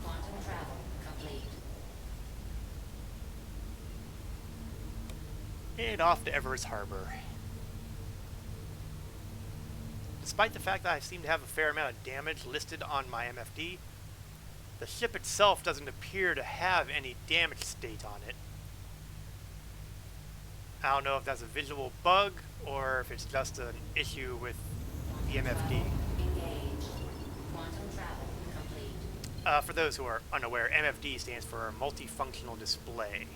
Quantum travel complete. And off to Evers Harbor. Despite the fact that I seem to have a fair amount of damage listed on my MFD, the ship itself doesn't appear to have any damage state on it. I don't know if that's a visual bug or if it's just an issue with the MFD. Engaged. Quantum travel complete. For those who are unaware, MFD stands for Multifunctional Display.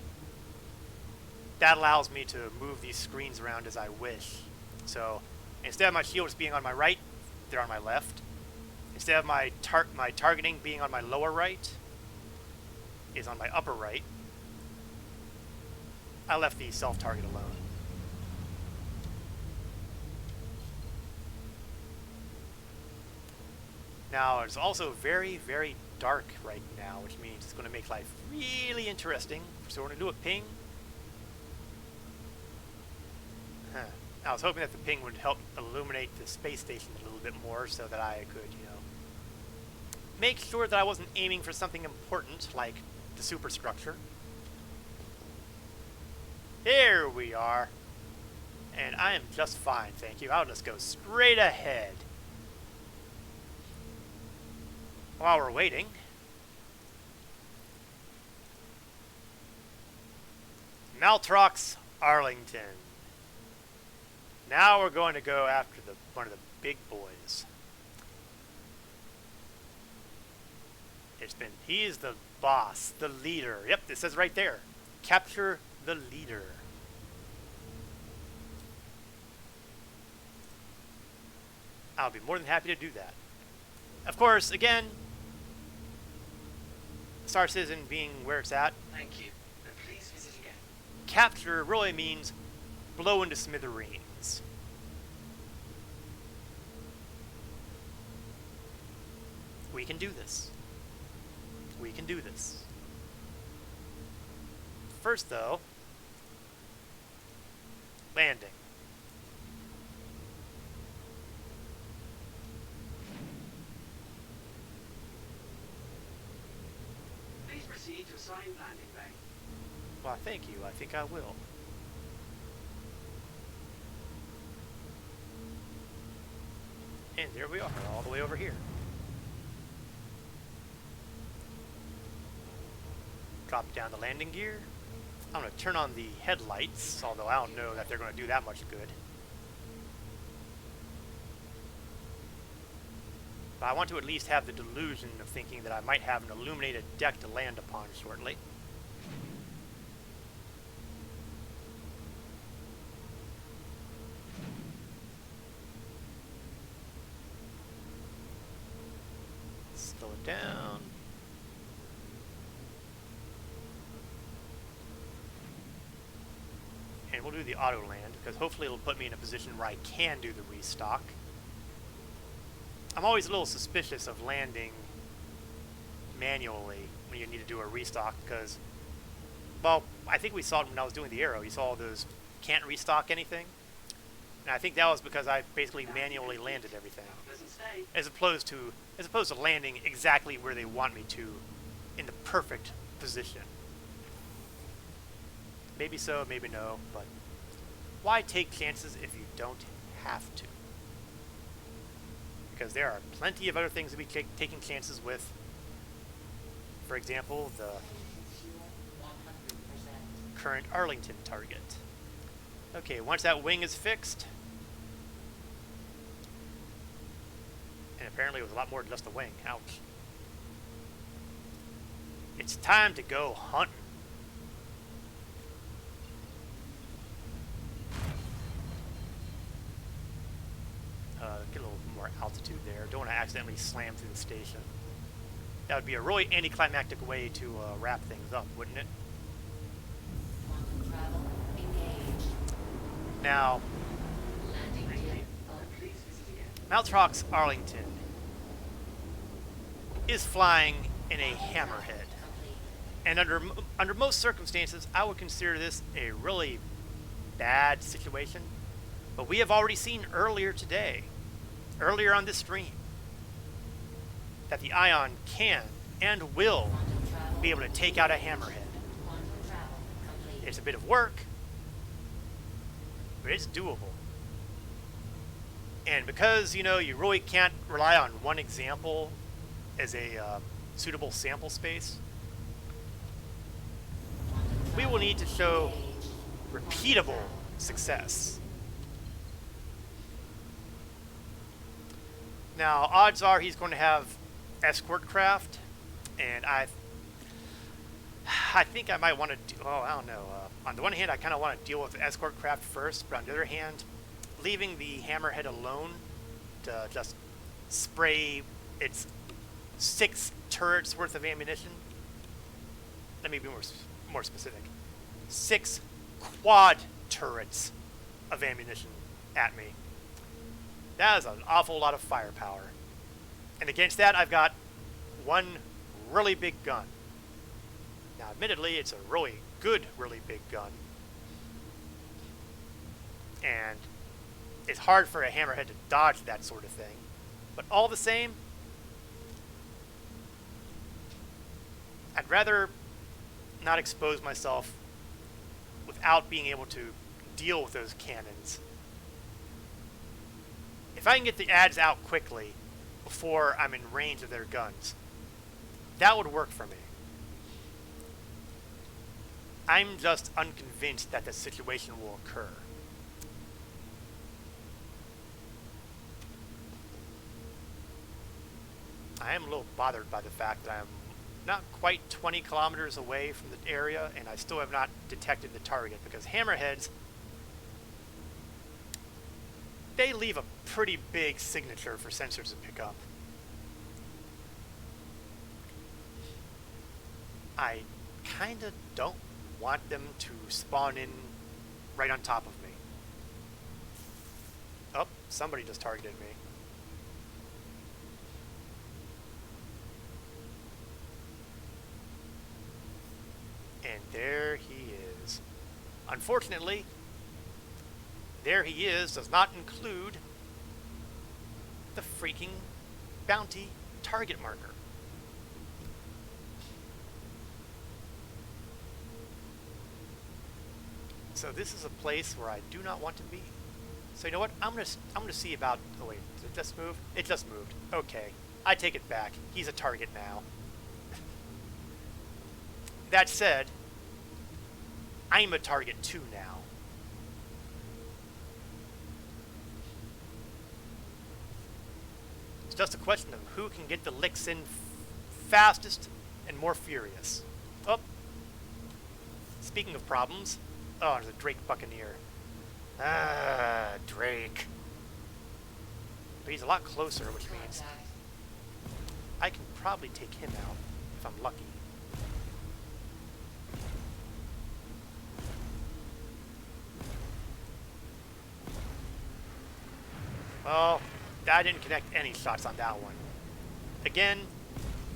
That allows me to move these screens around as I wish. So instead of my shields being on my right, they're on my left. Instead of my targeting being on my lower right, is on my upper right. I left the self-target alone. Now, it's also very, very dark right now, which means it's going to make life really interesting. So we're going to do a ping. I was hoping that the ping would help illuminate the space station a little bit more so that I could, make sure that I wasn't aiming for something important like the superstructure. Here we are. And I am just fine, thank you. I'll just go straight ahead. While we're waiting, Maltrox Arlington. Now we're going to go after one of the big boys. He is the boss, the leader. Yep, it says right there. Capture the leader. I'll be more than happy to do that. Of course, again, Star Citizen being where it's at, Thank you. And please visit again. capture really means blow into smithereens. We can do this. We can do this. First, though, landing. Please proceed to assigned landing bay. Well, thank you. I think I will. And there we are, all the way over here. Drop down the landing gear. I'm going to turn on the headlights, although I don't know that they're going to do that much good. But I want to at least have the delusion of thinking that I might have an illuminated deck to land upon shortly. Slow it down. And we'll do the auto land, because hopefully it'll put me in a position where I can do the restock. I'm always a little suspicious of landing manually when you need to do a restock, because, well, I think we saw it when I was doing the arrow. You saw all those can't restock anything. And I think that was because I basically manually landed everything, as opposed to landing exactly where they want me to, in the perfect position. Maybe so, maybe no, but why take chances if you don't have to? Because there are plenty of other things to be taking chances with. For example, the 100%. current Arlington target. Okay, once that wing is fixed, and apparently it was a lot more than just a wing, ouch. It's time to go hunting. Get a little more altitude there. Don't want to accidentally slam through the station. That would be a really anticlimactic way to wrap things up, wouldn't it? Quantum travel engaged. Now, Landing gear up. Maltrox Arlington is flying in a hammerhead. Complete. And under most circumstances, I would consider this a really bad situation. But we have already seen earlier today, earlier on this stream, that the Ion can and will Quantum travel. be able to take out a hammerhead. Quantum travel complete. It's a bit of work, but it's doable. And because, you know, you really can't rely on one example as a suitable sample space, Quantum we travel will need to show engaged. repeatable success. Now, odds are he's going to have escort craft, and I think I might want to do, oh, I don't know. On the one hand, I kind of want to deal with the escort craft first, but on the other hand, leaving the hammerhead alone to just spray its 6 turrets worth of ammunition. Let me be more specific. 6 quad turrets of ammunition at me. That is an awful lot of firepower. And against that, I've got one really big gun. Now, admittedly, it's a really good, really big gun. And it's hard for a hammerhead to dodge that sort of thing. But all the same, I'd rather not expose myself without being able to deal with those cannons. If I can get the ads out quickly before I'm in range of their guns, that would work for me. I'm just unconvinced that the situation will occur. I am a little bothered by the fact that I'm not quite 20 kilometers away from the area and I still have not detected the target, because hammerheads, they leave a pretty big signature for sensors to pick up. I kind of don't want them to spawn in right on top of me. Oh, somebody just targeted me. And there he is. Unfortunately, there he is does not include the freaking bounty target marker. So this is a place where I do not want to be. So you know what? I'm gonna see about. Oh wait, did it just move? It just moved. Okay, I take it back. He's a target now. That said, I'm a target too now. It's just a question of who can get the licks in fastest and more furious. Oh, speaking of problems, oh, there's a Drake Buccaneer. Ah, Drake. But he's a lot closer, which means I can probably take him out if I'm lucky. Well, I didn't connect any shots on that one. Again,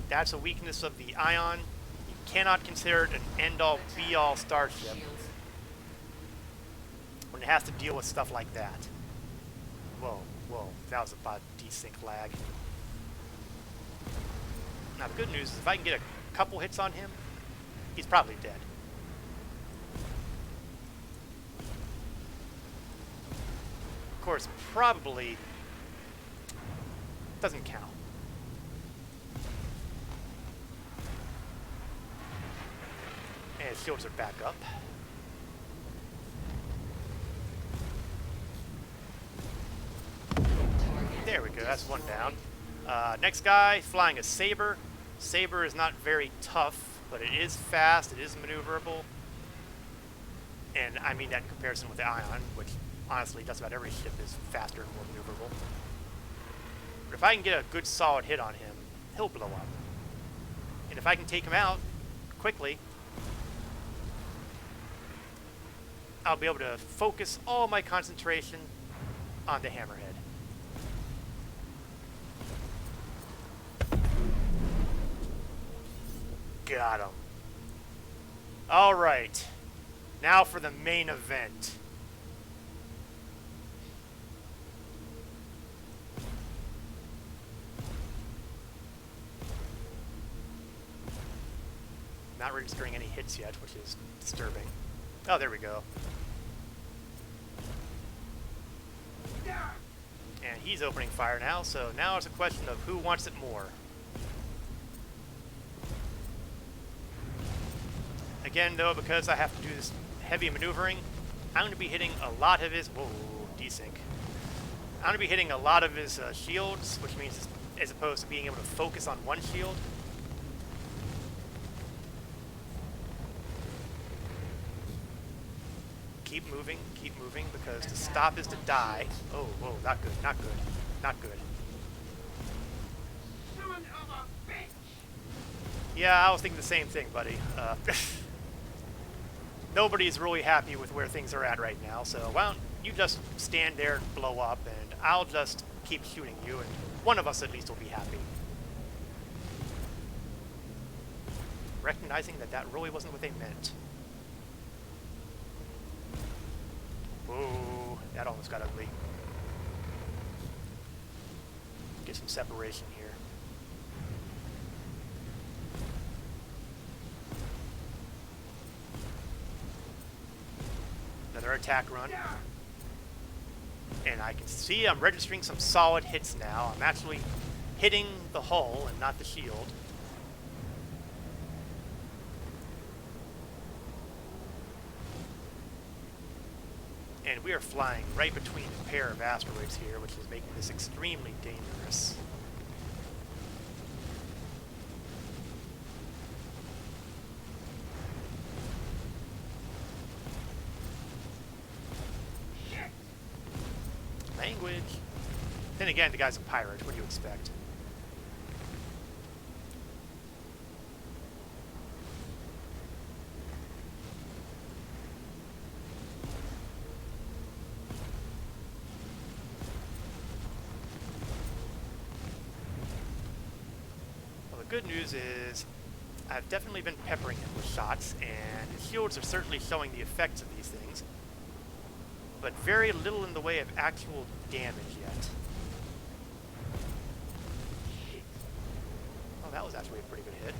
that's a weakness of the Ion. You cannot consider it an end-all, be-all starship when it has to deal with stuff like that. Whoa, whoa, that was about desync lag. Now the good news is if I can get a couple hits on him, he's probably dead. Of course, probably doesn't count. And his shields are back up. There we go, that's one down. Next guy, flying a Saber. Saber is not very tough, but it is fast, it is maneuverable. And I mean that in comparison with the Ion, which honestly just about every ship is faster and more maneuverable. But if I can get a good solid hit on him, he'll blow up. And if I can take him out quickly, I'll be able to focus all my concentration on the Hammerhead. Got him. All right. Now for the main event. Not registering any hits yet, which is disturbing. Oh, there we go. And he's opening fire now, so now it's a question of who wants it more. Again, though, because I have to do this heavy maneuvering, I'm going to be hitting a lot of his... Whoa, desync. I'm going to be hitting a lot of his shields, which means as opposed to being able to focus on one shield. Keep moving, because to stop is to die. Oh, whoa, not good, not good, not good. Son of a bitch! Yeah, I was thinking the same thing, buddy. Nobody's really happy with where things are at right now, so why don't you just stand there and blow up, and I'll just keep shooting you, and one of us at least will be happy. Recognizing that that really wasn't what they meant. Whoa, that almost got ugly. Get some separation here. Another attack run. And I can see I'm registering some solid hits now. I'm actually hitting the hull and not the shield. And we are flying right between a pair of asteroids here, which is making this extremely dangerous. Language. Then again, the guy's a pirate. What do you expect? Well, the good news is I've definitely been peppering him with shots, and his shields are certainly showing the effects of these things, but very little in the way of actual damage yet. Oh, that was actually a pretty good hit.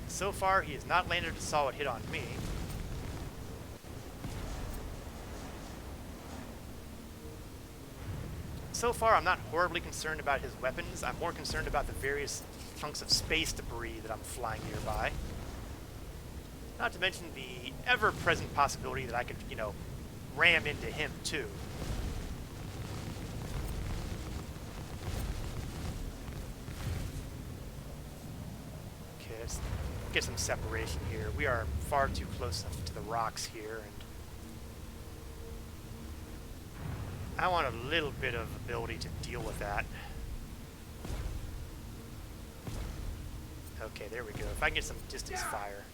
So far, he has not landed a solid hit on me. So far, I'm not horribly concerned about his weapons. I'm more concerned about the various chunks of space debris that I'm flying nearby. Not to mention the ever-present possibility that I could, you know, ram into him, too. Okay, let's get some separation here. We are far too close to the rocks here, and I want a little bit of ability to deal with that. Okay, there we go. If I can get some distance fire.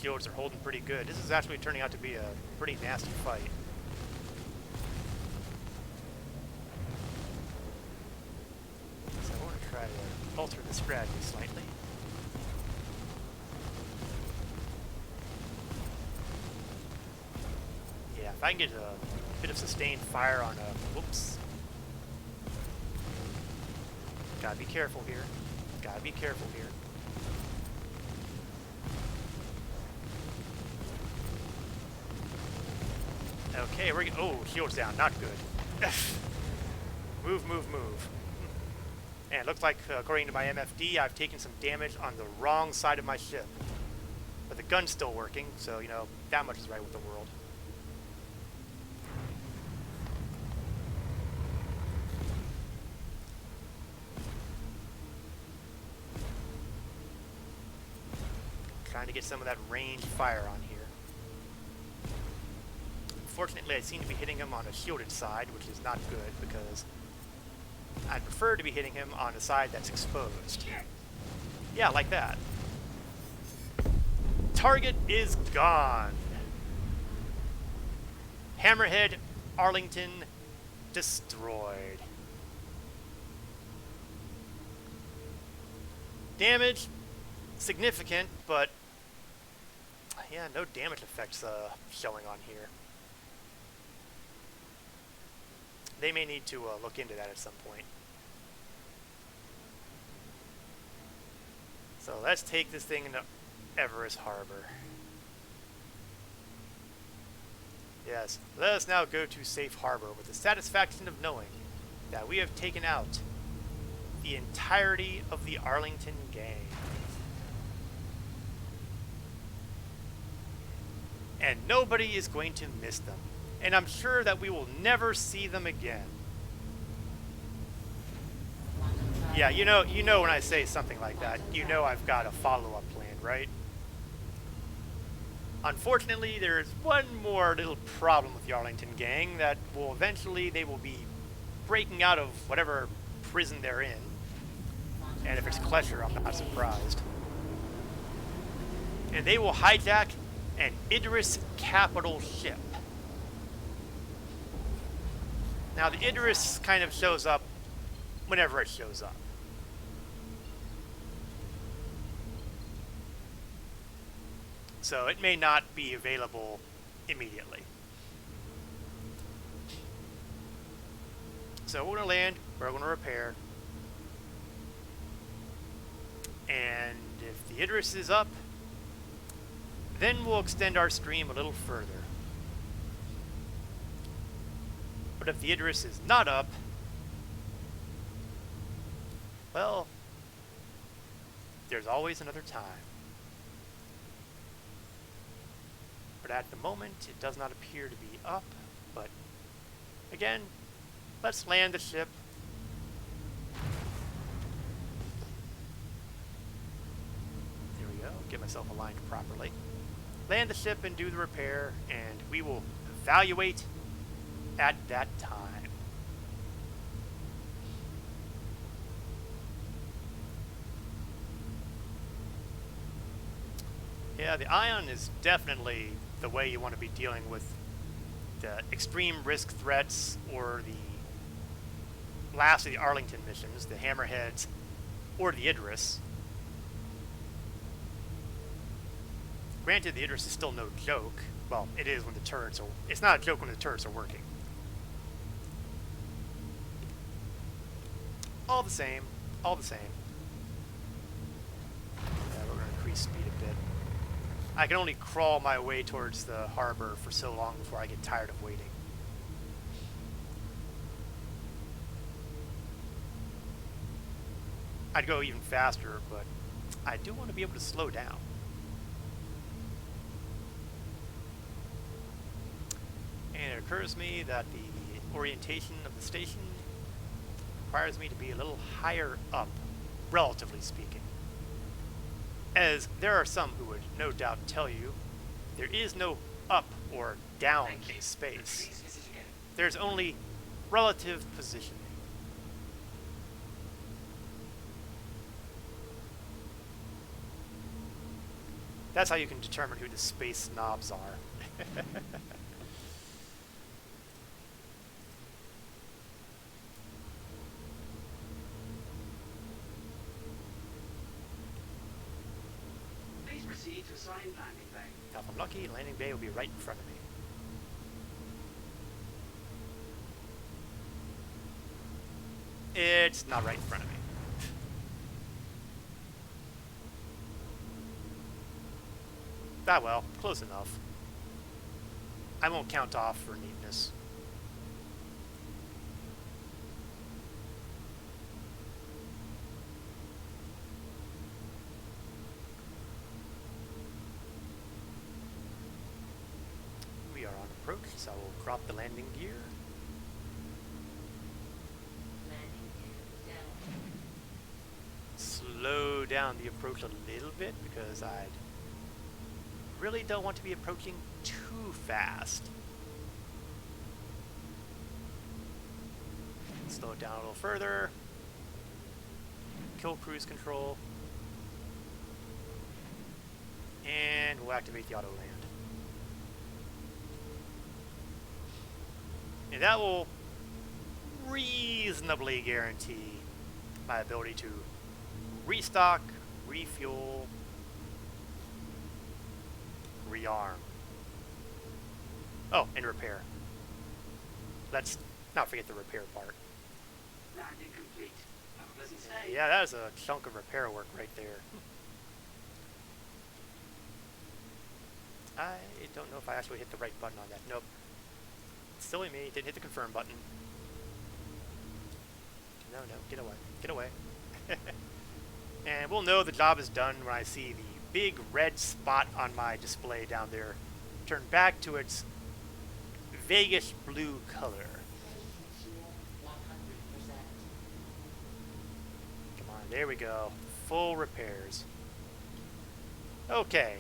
shields are holding pretty good. This is actually turning out to be a pretty nasty fight. So I want to try to alter the strategy slightly. Yeah, if I can get a bit of sustained fire on a... Whoops. Gotta be careful here. Gotta be careful here. Okay, we're... Oh, shield's down. Not good. Move, move, move. And it looks like, according to my MFD, I've taken some damage on the wrong side of my ship. But the gun's still working, so, you know, that much is right with the world. Trying to get some of that range fire on here. Fortunately, I seem to be hitting him on a shielded side, which is not good because I'd prefer to be hitting him on a side that's exposed. Yeah, like that. Target is gone. Hammerhead, Arlington, destroyed. Damage, significant, but yeah, no damage effects showing on here. They may need to look into that at some point. So let's take this thing into Everest Harbor. Yes, let us now go to Safe Harbor with the satisfaction of knowing that we have taken out the entirety of the Arlington gang. And nobody is going to miss them. And I'm sure that we will never see them again. Yeah, you know when I say something like that, you know I've got a follow-up plan, right? Unfortunately, there's one more little problem with the Arlington gang that will eventually they will be breaking out of whatever prison they're in. And if it's Klesher, I'm not surprised. And they will hijack an Idris capital ship. Now, the Idris kind of shows up whenever it shows up. So it may not be available immediately. So we're going to land, we're going to repair. And if the Idris is up, then we'll extend our stream a little further. But if the Idris is not up, well, there's always another time. But at the moment, it does not appear to be up. But again, let's land the ship. There we go. Get myself aligned properly. Land the ship and do the repair, and we will evaluate at that time. Yeah, the Ion is definitely the way you want to be dealing with the extreme risk threats or the last of the Arlington missions, the Hammerheads or the Idris. Granted, the Idris is still no joke. Well, it is when the turrets are... It's not a joke when the turrets are working. All the same. All the same. Yeah, we're going to increase speed a bit. I can only crawl my way towards the harbor for so long before I get tired of waiting. I'd go even faster, but I do want to be able to slow down. And it occurs to me that the orientation of the station requires me to be a little higher up, relatively speaking. As there are some who would no doubt tell you, there is no up or down in space. There's only relative positioning. That's how you can determine who the space snobs are. Please proceed to assigned landing bay. Now, if I'm lucky, landing bay will be right in front of me. It's not right in front of me. Ah well, close enough. I won't count off for neatness. We are on approach, so I will crop the landing gear. Landing gear down. Slow down the approach a little bit because I really don't want to be approaching too fast. Slow it down a little further. Kill cruise control. And we'll activate the auto land. And that will reasonably guarantee my ability to restock, refuel, rearm. Oh, and repair. Let's not forget the repair part. Landing complete. Have a pleasant stay. Yeah, that is a chunk of repair work right there. I don't know if I actually hit the right button on that. Nope. Silly me, didn't hit the confirm button. No, get away. Get away. And we'll know the job is done when I see the big red spot on my display down there turn back to its Vegas blue color. Fuel 100%. Come on, there we go. Full repairs. Okay.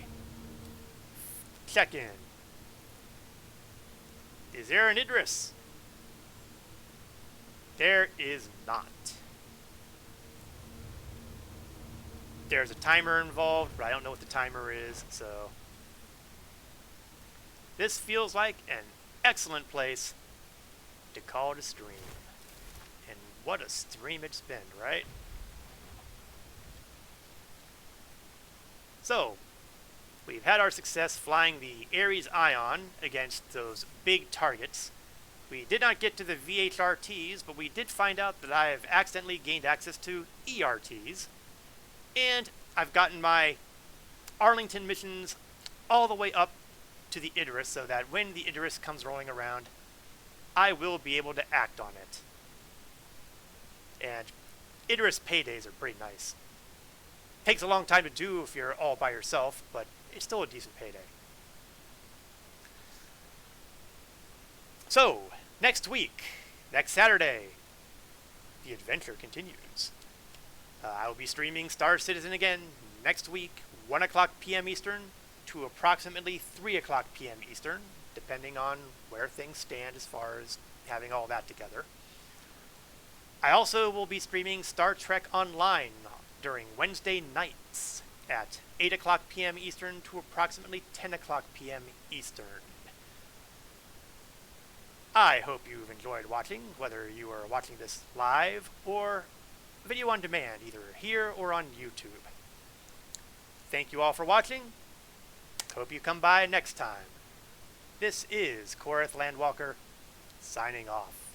Check in. Is there an Idris? There is not. There's a timer involved, but I don't know what the timer is, so this feels like an excellent place to call it a stream. And what a stream it's been, right? So, we've had our success flying the Ares Ion against those big targets. We did not get to the VHRTs, but we did find out that I have accidentally gained access to ERTs. And I've gotten my Arlington missions all the way up to the Idris, so that when the Idris comes rolling around, I will be able to act on it. And Idris paydays are pretty nice. Takes a long time to do if you're all by yourself, but it's still a decent payday. So, next week, next Saturday, the adventure continues. I will be streaming Star Citizen again next week, 1 o'clock p.m. Eastern to approximately 3 o'clock p.m. Eastern, depending on where things stand as far as having all that together. I also will be streaming Star Trek Online during Wednesday nights at 8 o'clock p.m. Eastern to approximately 10 o'clock p.m. Eastern. I hope you've enjoyed watching, whether you are watching this live or video on demand, either here or on YouTube. Thank you all for watching. Hope you come by next time. This is Korath Landwalker, signing off.